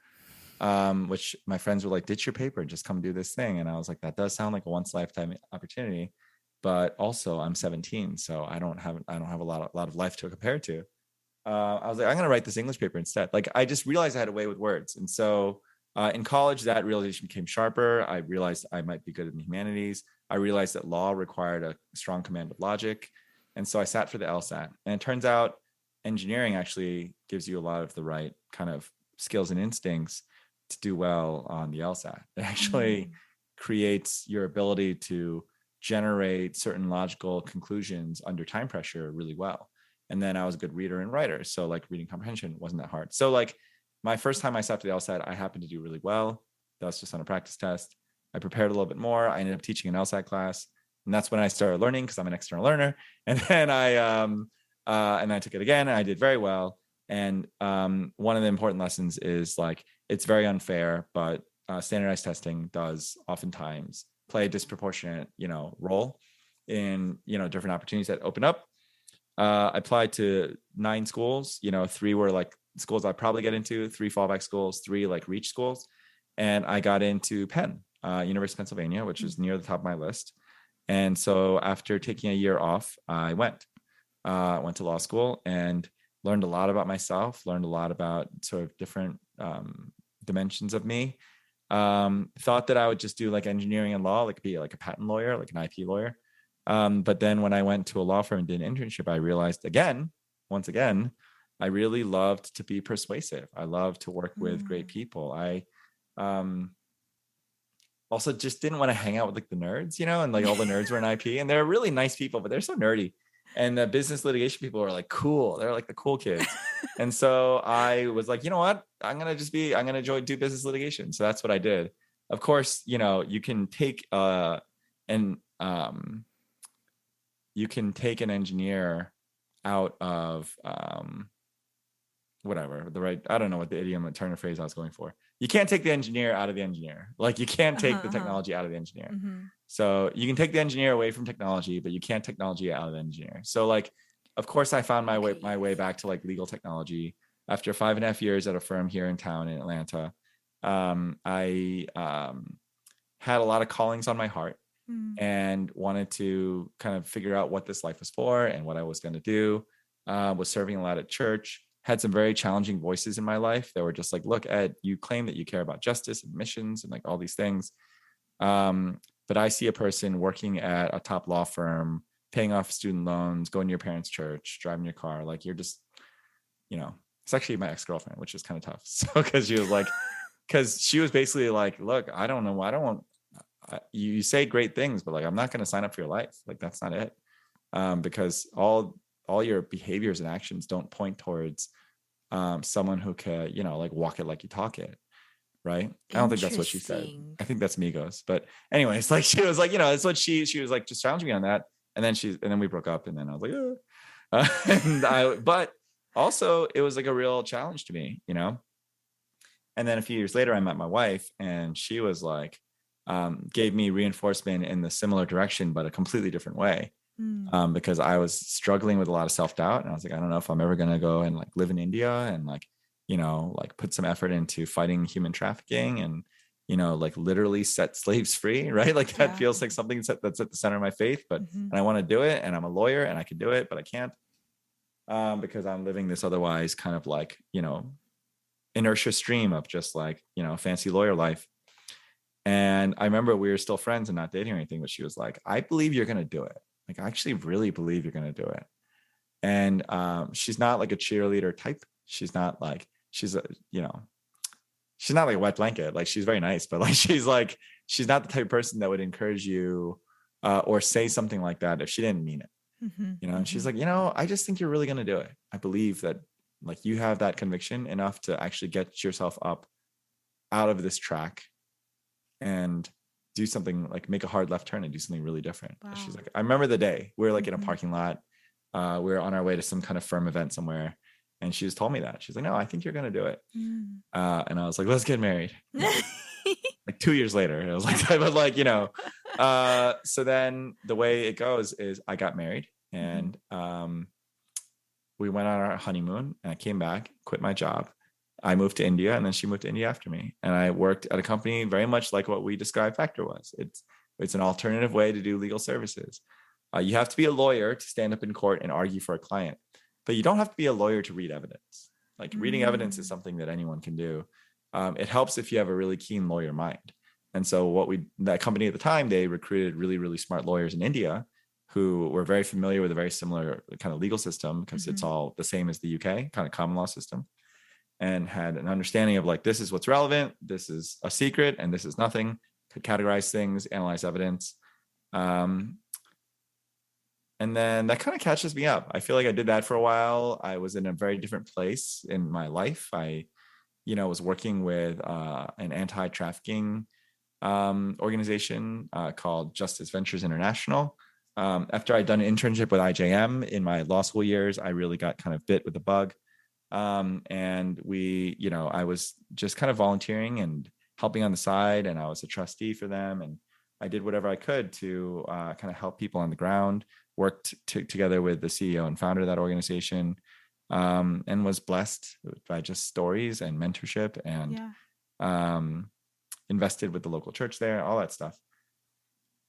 which my friends were like, ditch your paper, just come do this thing. And I was like, that does sound like a once lifetime opportunity. But also I'm 17, so I don't have a lot of life to compare to. I was like, I'm going to write this English paper instead. Like I just realized I had a way with words. And so in college, that realization became sharper. I realized I might be good in the humanities. I realized that law required a strong command of logic. And so I sat for the LSAT. And it turns out engineering actually gives you a lot of the right kind of skills and instincts to do well on the LSAT. It actually creates your ability to generate certain logical conclusions under time pressure really well. And then I was a good reader and writer. So like reading comprehension wasn't that hard. So like my first time I sat for the LSAT, I happened to do really well. That was just on a practice test. I prepared a little bit more. I ended up teaching an LSAT class. And that's when I started learning, because I'm an external learner. And then I took it again, and I did very well. And one of the important lessons is like, it's very unfair, but standardized testing does oftentimes play a disproportionate, role in, different opportunities that open up. I applied to 9 schools, 3 were like schools I'd probably get into, 3 fallback schools, 3 like reach schools. And I got into Penn, University of Pennsylvania, which is near the top of my list. And so after taking a year off, I went to law school and learned a lot about myself, learned a lot about sort of different dimensions of me. Thought that I would just do like engineering and law, like be like a patent lawyer, like an IP lawyer. But then when I went to a law firm and did an internship, I realized once again, I really loved to be persuasive. I love to work with great people. I also just didn't want to hang out with like the nerds, and like all the nerds were in IP, and they're really nice people, but they're so nerdy. And the business litigation people are like cool. They're like the cool kids. And so I was like, you know what? I'm going to do business litigation. So that's what I did. Of course, you can take an engineer out of whatever the right, I don't know what the idiom turn of phrase I was going for. You can't take the engineer out of the engineer. Like you can't take the technology out of the engineer. So you can take the engineer away from technology, but you can't technology out of the engineer. So like, of course I found my way back to like legal technology after 5.5 years at a firm here in town in Atlanta. I had a lot of callings on my heart and wanted to kind of figure out what this life was for and what I was going to do. Was serving a lot at church. had some very challenging voices in my life that were just like, look, Ed, you claim that you care about justice and missions and like all these things. But I see a person working at a top law firm, paying off student loans, going to your parents' church, driving your car. Like you're just, it's actually my ex-girlfriend, which is kind of tough. So, because she was like, because she was basically like, look, I don't know. I don't want, you say great things, but like, I'm not going to sign up for your life. Like, that's not it. Because all your behaviors and actions don't point towards someone who can, like walk it like you talk it. Right. I don't think that's what she said. I think that's Migos. But anyways, like she was like, that's what she was like, just challenging me on that. And then we broke up, and then I was like, but also it was like a real challenge to me, And then a few years later, I met my wife, and she was like, gave me reinforcement in the similar direction, but a completely different way. Because I was struggling with a lot of self-doubt, and I was like, I don't know if I'm ever going to go and like live in India and like, like put some effort into fighting human trafficking and, like literally set slaves free, right? Like that feels like something that's at the center of my faith, but and I want to do it, and I'm a lawyer and I could do it, but I can't, because I'm living this otherwise kind of like, inertia stream of just like, fancy lawyer life. And I remember we were still friends and not dating or anything, but she was like, I believe you're going to do it. Like, I actually really believe you're going to do it. And she's not like a cheerleader type. She's not like, she's not like a wet blanket. Like, she's very nice, but like, she's not the type of person that would encourage you or say something like that if she didn't mean it. And she's like, I just think you're really going to do it. I believe that like you have that conviction enough to actually get yourself up out of this track and do something, like make a hard left turn and do something really different. Wow. She's like, I remember the day we were like in a parking lot. We were on our way to some kind of firm event somewhere. And she just told me that. She's like, no, I think you're going to do it. And I was like, let's get married. Like 2 years later, it was like, but like, so then the way it goes is I got married, and we went on our honeymoon, and I came back, quit my job. I moved to India, and then she moved to India after me. And I worked at a company very much like what we described Factor was. It's an alternative way to do legal services. You have to be a lawyer to stand up in court and argue for a client, but you don't have to be a lawyer to read evidence. Like reading evidence is something that anyone can do. It helps if you have a really keen lawyer mind. And so that company at the time, they recruited really, really smart lawyers in India who were very familiar with a very similar kind of legal system, because it's all the same as the UK kind of common law system, and had an understanding of like, this is what's relevant, this is a secret, and this is nothing. Could categorize things, analyze evidence. And then that kind of catches me up. I feel like I did that for a while. I was in a very different place in my life. I, was working with an anti-trafficking organization called Justice Ventures International. After I'd done an internship with IJM in my law school years, I really got kind of bit with the bug. And I was just kind of volunteering and helping on the side, and I was a trustee for them. And I did whatever I could to kind of help people on the ground, worked together with the CEO and founder of that organization, and was blessed by just stories and mentorship, and invested with the local church there, all that stuff.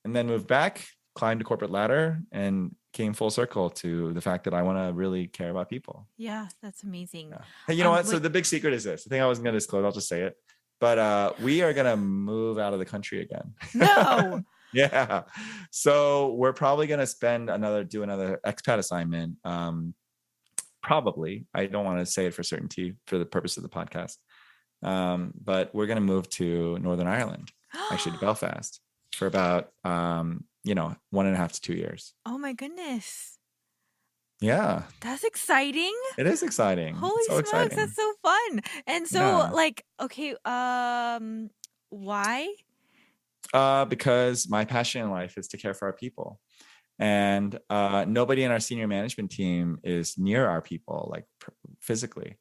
And then moved back, climbed a corporate ladder, and came full circle to the fact that I want to really care about people. Yeah, that's amazing. Yeah. Hey, you know what? So the big secret is this. The thing I wasn't going to disclose, I'll just say it. But we are going to move out of the country again. No. Yeah. So we're probably going to do another expat assignment. Probably. I don't want to say it for certainty for the purpose of the podcast. But we're going to move to Northern Ireland, actually to Belfast, for about 1.5 to 2 years. Oh my goodness. Yeah. That's exciting. It is exciting. Holy smokes, exciting. That's so fun. And so okay, why? Because my passion in life is to care for our people. And nobody in our senior management team is near our people, like physically.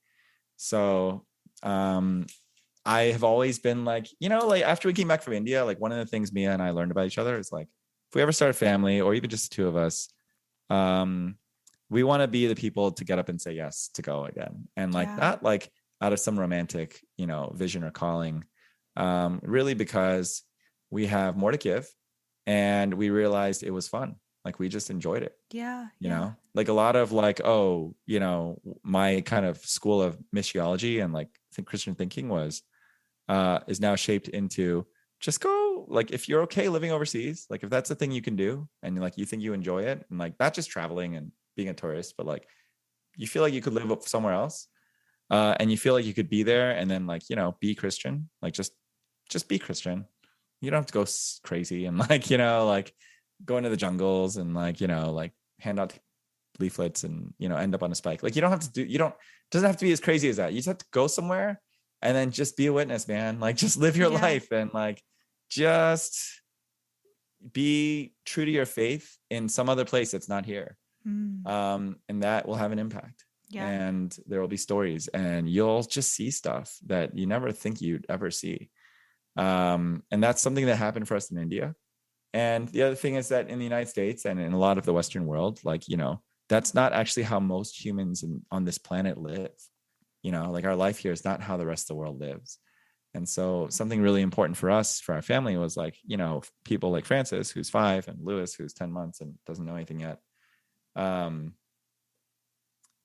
So I have always been like, after we came back from India, like one of the things Mia and I learned about each other is like, if we ever start a family, or even just the two of us, we want to be the people to get up and say yes to go again. And not like out of some romantic, vision or calling, really because we have more to give, and we realized it was fun. Like we just enjoyed it. Yeah. You Yeah. know, like a lot of like, oh, you know, my kind of school of missiology and like Christian thinking was is now shaped into just go, like if you're okay living overseas, like if that's a thing you can do and like you think you enjoy it, and like not just traveling and being a tourist, but like you feel like you could live somewhere else, and you feel like you could be there and then like, you know, be Christian, like just be Christian. You don't have to go crazy and like, you know, like go into the jungles and like, you know, like hand out leaflets and, you know, end up on a spike. Like you don't have to do, you don't, it doesn't have to be as crazy as that. You just have to go somewhere and then just be a witness, man. Like just live your life and like just be true to your faith in some other place that's not here. And that will have an impact. Yeah. And there will be stories and you'll just see stuff that you never think you'd ever see. And that's something that happened for us in India. And the other thing is that in the United States and in a lot of the Western world, like, you know, that's not actually how most humans on this planet live. You know, like our life here is not how the rest of the world lives. And so something really important for us, for our family, was like, you know, people like Francis, who's 5, and Lewis, who's 10 months and doesn't know anything yet.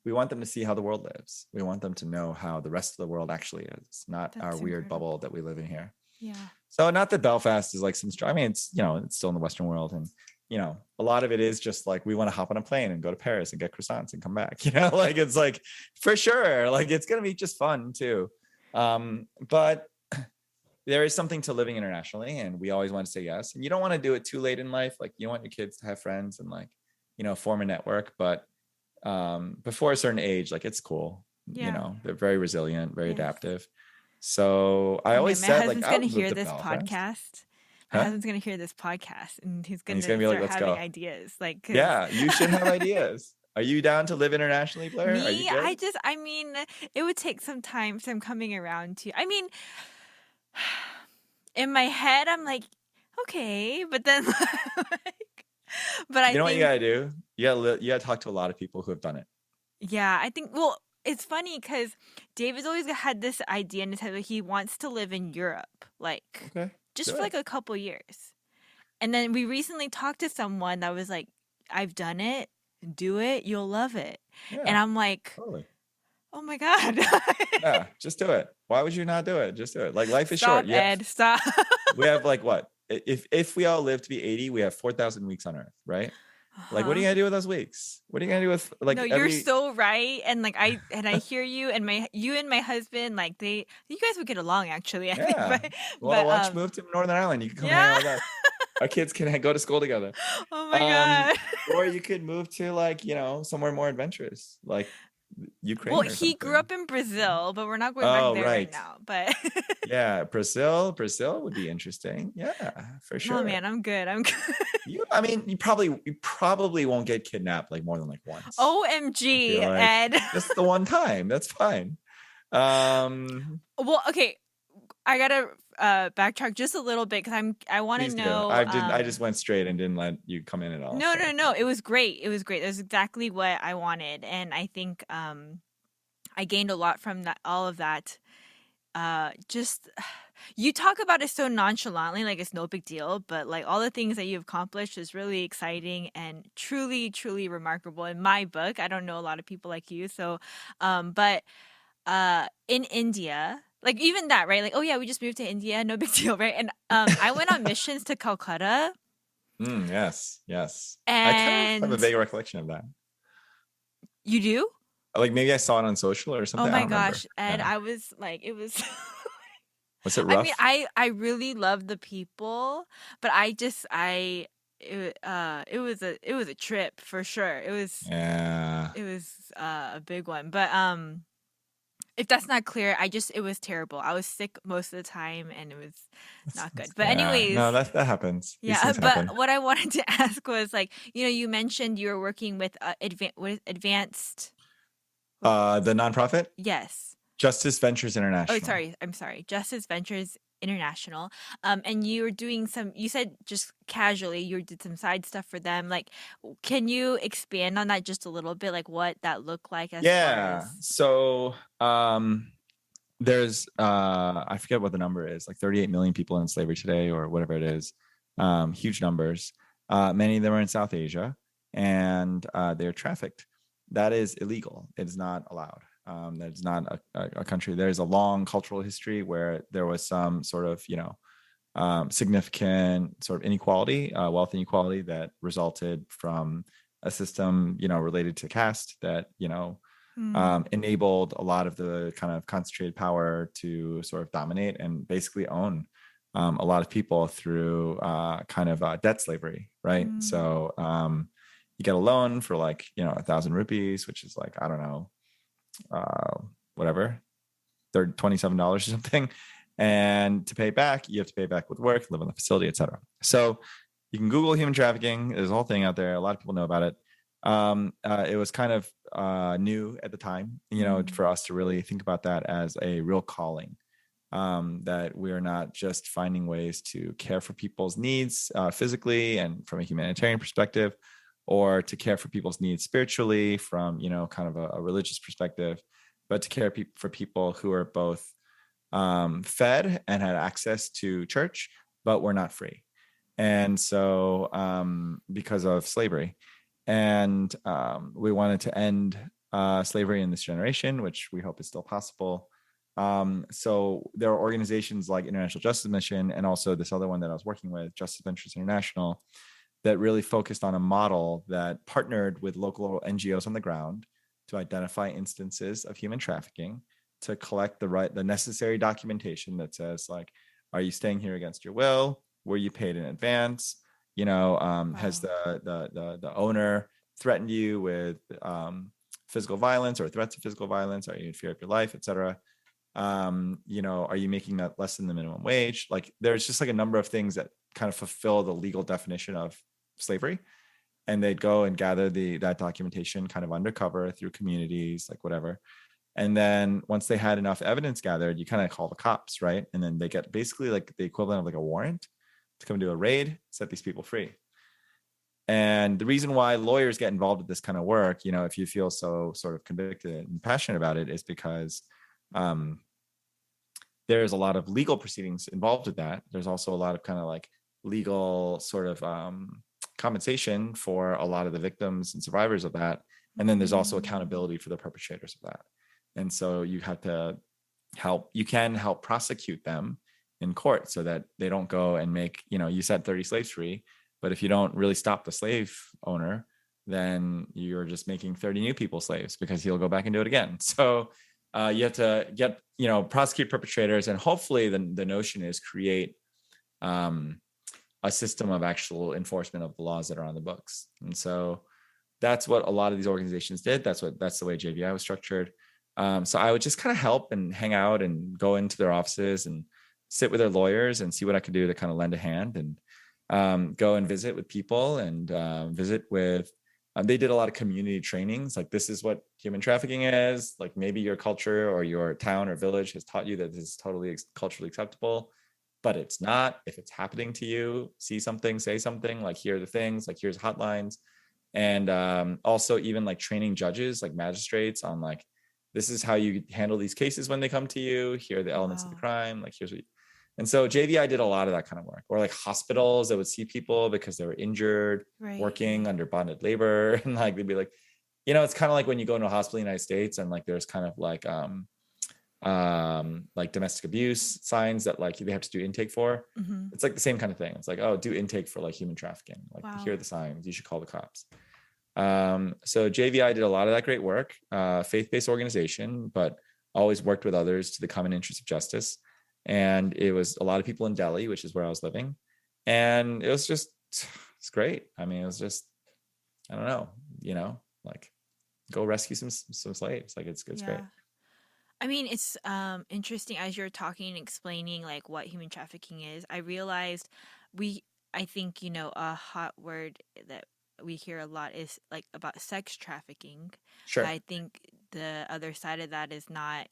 We want them to see how the world lives. We want them to know how the rest of the world actually is, not our weird bubble that we live in here. Yeah. So not that Belfast is like some, I mean, it's, you know, it's still in the Western world. And, you know, a lot of it is just like, we want to hop on a plane and go to Paris and get croissants and come back, you know, like, it's like, for sure, like, it's going to be just fun too. But there is something to living internationally, and we always want to say yes. And you don't want to do it too late in life. Like you want your kids to have friends and like, you know, form a network, but before a certain age, like it's cool. Yeah. You know, they're very resilient, very adaptive. So I always said, like, my husband's gonna hear this podcast. My husband's gonna hear this podcast, and he's gonna be like, "Let's go." Ideas, like, yeah, you should have ideas. Are you down to live internationally, Blair? Me, I mean, it would take some time. So I'm coming around to. I mean, in my head, I'm like, okay, but then, like, but I. You know what you gotta do? You gotta talk to a lot of people who have done it. Yeah, I think. Well, it's funny because David's always had this idea in his head that he wants to live in Europe, like just for like a couple years. And then we recently talked to someone that was like, "I've done it. Do it. You'll love it." Yeah, and I'm like, totally. Oh my God. Yeah, just do it. Why would you not do it? Just do it. Like life is stop, short. Ed, stop. We have like what? If we all live to be 80, we have 4,000 weeks on Earth, right? Like, what are you gonna do with those weeks? What are you gonna do with like? No, you're so right, and like I hear you and my husband, like you guys would get along actually. I think, but, why don't you move to Northern Ireland? You can come hang out with us. Our kids can go to school together. Oh my God! Or you could move to like, you know, somewhere more adventurous, like Ukraine. Well, he grew up in Brazil, but we're not going back there right now. But yeah, Brazil would be interesting. Yeah, for sure. Oh man, I'm good. I mean, you probably won't get kidnapped like more than like once. OMG, like, Ed. Just the one time. That's fine. Well, okay. I gotta backtrack just a little bit because I want to know. I just went straight and didn't let you come in at all. No. It was great. It was great. That was exactly what I wanted, and I think I gained a lot from that. All of that. Just you talk about it so nonchalantly, like it's no big deal, but like all the things that you've accomplished is really exciting and truly, truly remarkable in my book. I don't know a lot of people like you, so but in India. Like even that, right? Like, oh yeah, we just moved to India, no big deal, right? And I went on missions to Calcutta. Yes. And I kind of have a vague recollection of that. You do? Like maybe I saw it on social or something. Oh my gosh, Ed, I was like, it was. Was it rough? I mean, I really loved the people, but it was a trip for sure. It was a big one, but if that's not clear, it was terrible. I was sick most of the time and it was not good. But anyways. No, that happens. Yeah, but what I wanted to ask was like, you know, you mentioned you were working with advanced. The nonprofit? Yes. Justice Ventures International. Oh, I'm sorry. Justice Ventures International. And you were doing you said just casually, you did some side stuff for them. Like, can you expand on that just a little bit? Like what that looked like? So, there's, I forget what the number is, like 38 million people in slavery today or whatever it is. Huge numbers. Many of them are in South Asia, and they're trafficked. That is illegal. It is not allowed. That's not a country. There's a long cultural history where there was some sort of, significant sort of inequality, wealth inequality that resulted from a system, related to caste that, Mm. enabled a lot of the kind of concentrated power to sort of dominate and basically own a lot of people through kind of debt slavery, right? Mm. So you get a loan for like 1,000 rupees, which is like, I don't know, uh, whatever, $27 or something. And to pay back, you have to pay back with work, live in the facility, etc. So you can Google human trafficking. There's a whole thing out there. A lot of people know about it. It was kind of new at the time, Mm. for us to really think about that as a real calling. That we're not just finding ways to care for people's needs physically and from a humanitarian perspective, or to care for people's needs spiritually from kind of a religious perspective, but to care for people who are both fed and had access to church, but were not free. And so, because of slavery, and we wanted to end slavery in this generation, which we hope is still possible. So there are organizations like International Justice Mission and also this other one that I was working with, Justice Ventures International, that really focused on a model that partnered with local NGOs on the ground to identify instances of human trafficking, to collect the necessary documentation that says like, are you staying here against your will? Were you paid in advance? Has Wow. the owner threatened you with physical violence or threats of physical violence? Are you in fear of your life, etc.? Are you making that less than the minimum wage? Like there's just like a number of things that kind of fulfill the legal definition of slavery. And they'd go and gather that documentation kind of undercover through communities, like whatever. And then once they had enough evidence gathered, you kind of call the cops, right? And then they get basically like the equivalent of like a warrant to come do a raid, set these people free. And the reason why lawyers get involved with this kind of work, if you feel so sort of convicted and passionate about it, is because um, there's a lot of legal proceedings involved with that. There's also a lot of kind of like legal sort of compensation for a lot of the victims and survivors of that. And then there's also Mm. accountability for the perpetrators of that. And so you have to you can help prosecute them in court so that they don't go and make, you set 30 slaves free, but if you don't really stop the slave owner, then you're just making 30 new people slaves because he'll go back and do it again. So you have to get, prosecute perpetrators, and hopefully the notion is create a system of actual enforcement of the laws that are on the books. And so that's what a lot of these organizations did. That's the way JVI was structured. So I would just kind of help and hang out and go into their offices and sit with their lawyers and see what I could do to kind of lend a hand, and go and visit with people and visit with. They did a lot of community trainings. Like, this is what human trafficking is. Like, maybe your culture or your town or village has taught you that this is totally culturally acceptable, but it's not. If it's happening to you, see something, say something. Like, here are the things. Like, here's hotlines. And also even like training judges, like magistrates, on like, this is how you handle these cases when they come to you. Here are the elements of the Wow. crime. Like, here's what and so JVI did a lot of that kind of work, or like hospitals that would see people because they were injured, Right. working Right. under bonded labor. And like, they'd be like, it's kind of like when you go into a hospital in the United States and like, there's kind of like domestic abuse signs that like they have to do intake for. Mm-hmm. It's like the same kind of thing. It's like, oh, do intake for like human trafficking. Like, here Wow. are the signs. You should call the cops. So JVI did a lot of that great work, faith-based organization, but always worked with others to the common interest of justice. And it was a lot of people in Delhi, which is where I was living. And it was just, it's great. I mean, it was just, I don't know, like, go rescue some slaves. Like, it's great. Yeah. I mean, it's interesting as you're talking and explaining like what human trafficking is. I realized we I think, a hot word that we hear a lot is like about sex trafficking. But Sure. I think the other side of that is not,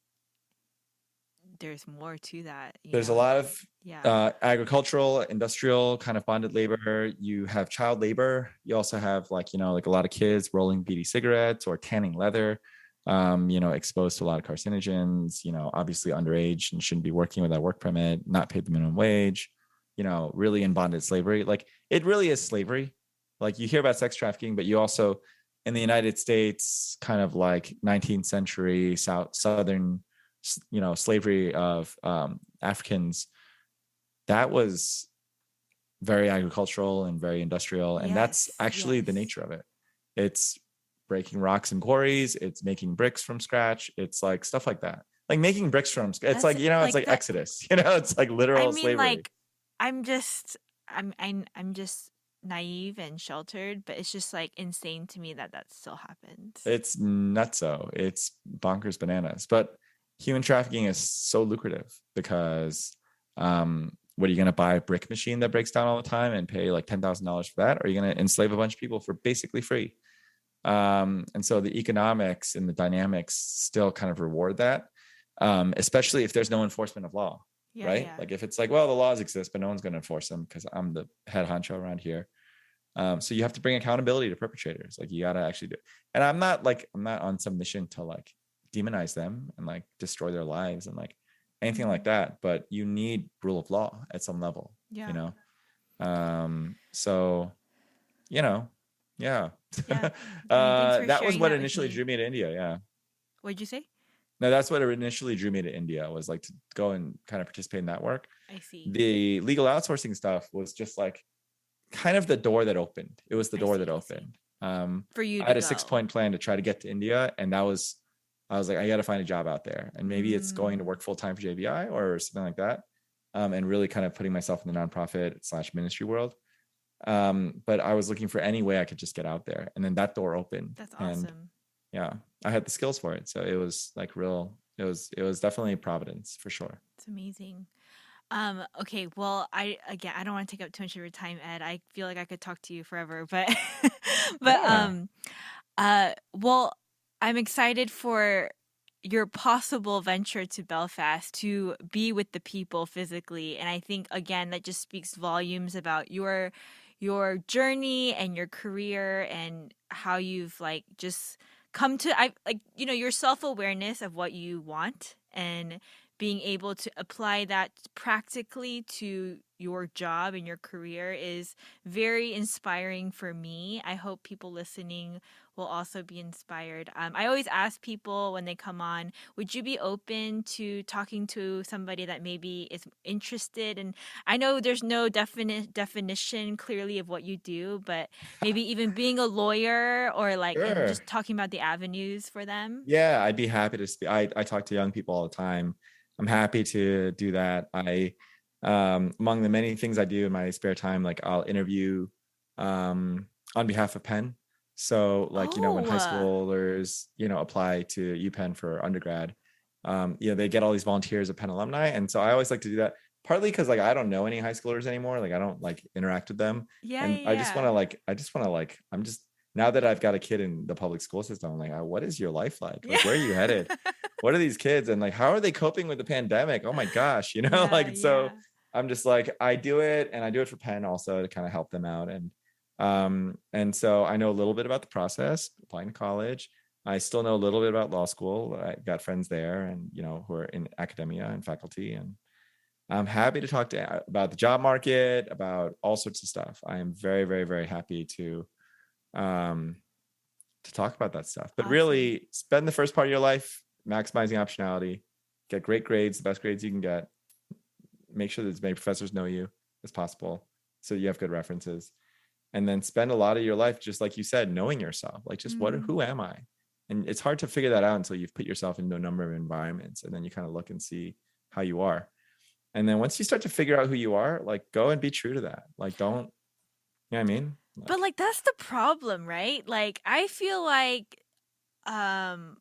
there's more to that, There's a lot of Yeah. agricultural, industrial kind of bonded labor. You have child labor. You also have like, like a lot of kids rolling BD cigarettes or tanning leather, exposed to a lot of carcinogens, obviously underage and shouldn't be working without work permit, not paid the minimum wage, really in bonded slavery. Like, it really is slavery. Like you hear about sex trafficking, but you also in the United States, kind of like 19th century southern, slavery of Africans, that was very agricultural and very industrial, and that's Yes, actually the yes. nature of it. It's breaking rocks and quarries, it's making bricks from scratch, it's like stuff like that, like making bricks from it's That's like, it's like like that. Exodus. It's like I literal mean, slavery. like, I'm just, I'm just naive and sheltered, but it's just like insane to me that that still happens. It's nutso, it's bonkers bananas. But human trafficking is so lucrative because what are you going to buy a brick machine that breaks down all the time and pay like $10,000 for that? Or are you going to enslave a bunch of people for basically free? And so the economics and the dynamics still kind of reward that, especially if there's no enforcement of law, Yeah, right? yeah. Like if it's like, well, the laws exist, but no one's going to enforce them because I'm the head honcho around here. So you have to bring accountability to perpetrators. Like you got to actually do it. And I'm not on some mission to like demonize them and like destroy their lives and like anything like Mm, that. But you need rule of law at some level, you yeah, know? So, you know, yeah. yeah. I mean, thanks for That was sharing what that with initially me. drew me to India. Yeah. What'd you say? No, that's what initially drew me to India, was like to go and kind of participate in that work. I see. The legal outsourcing stuff was just like kind of the door that opened. It was the I door that see. I see. opened. For you I to had a go. 6 point plan to try to get to India, and I was like, I got to find a job out there, and maybe it's going to Mm, work full time for JBI or something like that, and really kind of putting myself in the nonprofit / ministry world. But I was looking for any way I could just get out there, and then that door opened, that's and awesome. yeah, I had the skills for it, so it was like real. It was definitely providence for sure. It's amazing. Okay, well, I don't want to take up too much of your time, Ed. I feel like I could talk to you forever, but but Yeah. well, I'm excited for your possible venture to Belfast to be with the people physically, and I think again that just speaks volumes about your journey and your career and how you've like just come to I like your self-awareness of what you want and being able to apply that practically to your job and your career is very inspiring for me. I hope people listening will also be inspired. I always ask people when they come on, would you be open to talking to somebody that maybe is interested? And I know there's no definite definition clearly of what you do, but maybe even being a lawyer or like, and Sure. just talking about the avenues for them. Yeah, I'd be happy to speak. I talk to young people all the time. I'm happy to do that. Among the many things I do in my spare time, like I'll interview on behalf of Penn. So like, when Oh, high schoolers, apply to UPenn for undergrad, they get all these volunteers of Penn alumni. And so I always like to do that, partly because like I don't know any high schoolers anymore. Like I don't like interact with them. yeah, And yeah. I just want to like, I'm just now that I've got a kid in the public school system, I'm like, what is your life like? Yeah. Like, where are you headed? What are these kids? And like, how are they coping with the pandemic? Oh my gosh, Yeah, like, so yeah. I'm just like, I do it, and I do it for Penn also to kind of help them out. And so I know a little bit about the process, applying to college. I still know a little bit about law school. I got friends there and, who are in academia and faculty. And I'm happy to talk about the job market, about all sorts of stuff. I am very, very, very happy um, to talk about that stuff. But Awesome. really, spend the first part of your life maximizing optionality, get great grades, the best grades you can get. Make sure that as many professors know you as possible, so you have good references, and then spend a lot of your life, just like you said, knowing yourself. Like, just Mm. who am I? And it's hard to figure that out until you've put yourself into a number of environments, and then you kind of look and see how you are. And then once you start to figure out who you are, like go and be true to that. Like, don't, you know what I mean? But Like, like that's the problem, right? Like I feel like um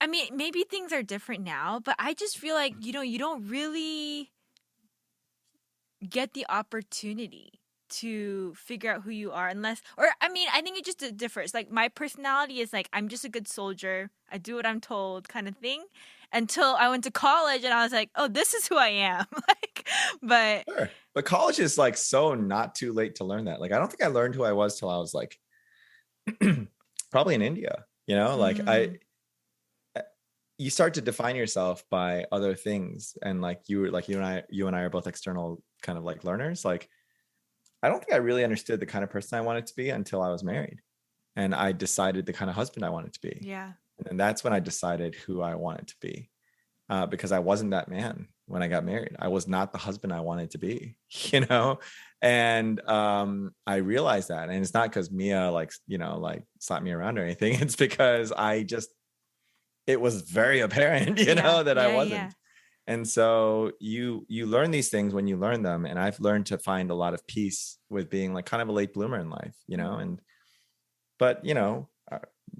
I mean maybe things are different now, but I just feel like you don't really get the opportunity to figure out who you are unless or I mean I think it just differs. Like my personality is like I'm just a good soldier. I do what I'm told kind of thing until I went to college and I was like, "Oh, this is who I am." Like but sure. But college is like so not too late to learn that. Like, I don't think I learned who I was till I was like probably in India, like mm, you start to define yourself by other things. And like you and I are both external kind of like learners. Like I don't think I really understood the kind of person I wanted to be until I was married. And I decided the kind of husband I wanted to be. Yeah. And that's when I decided who I wanted to be. Because I wasn't that man when I got married. I was not the husband I wanted to be, you know? And I realized that. And it's not because Mia like slapped me around or anything. It's because it was very apparent, you know, that I wasn't. And so you learn these things when you learn them. And I've learned to find a lot of peace with being like kind of a late bloomer in life, you know, but you know,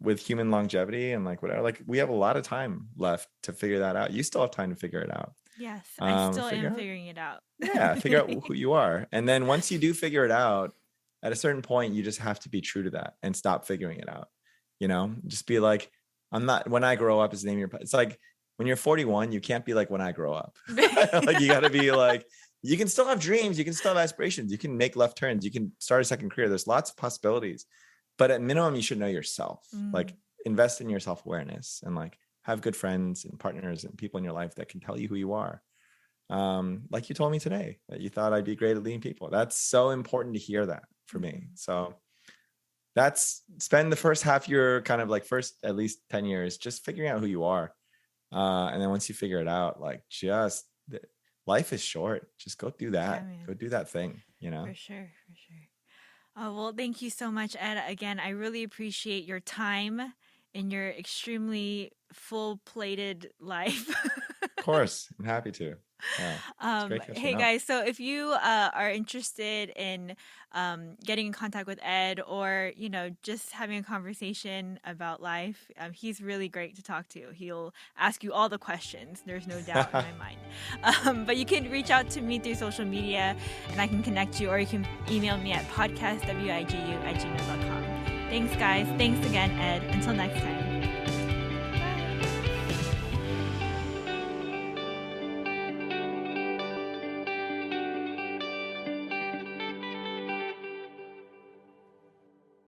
with human longevity and like whatever, like we have a lot of time left to figure that out. You still have time to figure it out. Yes, I still am figuring it out. Yeah, figure out who you are. And then once you do figure it out, at a certain point, you just have to be true to that and stop figuring it out. You know, just be like, when I grow up is the name of your, it's like when you're 41, you can't be like when I grow up. Like you got to be like, you can still have dreams, you can still have aspirations, you can make left turns, you can start a second career. There's lots of possibilities. But at minimum, you should know yourself, like invest in your self-awareness and like have good friends and partners and people in your life that can tell you who you are. Like you told me today that you thought I'd be great at leading people. That's so important to hear that for me. So spend the first half year, kind of like first at least 10 years, just figuring out who you are. And then once you figure it out, like life is short. Just go do that. Go do that thing, you know? For sure. Oh, well, thank you so much, Ed. Again, I really appreciate your time in your extremely full-plated life. Of course. I'm happy to. Yeah, hey guys, so if you are interested in getting in contact with Ed or, you know, just having a conversation about life, he's really great to talk to. He'll ask you all the questions. There's no doubt in my mind. But you can reach out to me through social media and I can connect you, or you can email me at podcastwigu@gmail.com. Thanks guys. Thanks again, Ed. Until next time.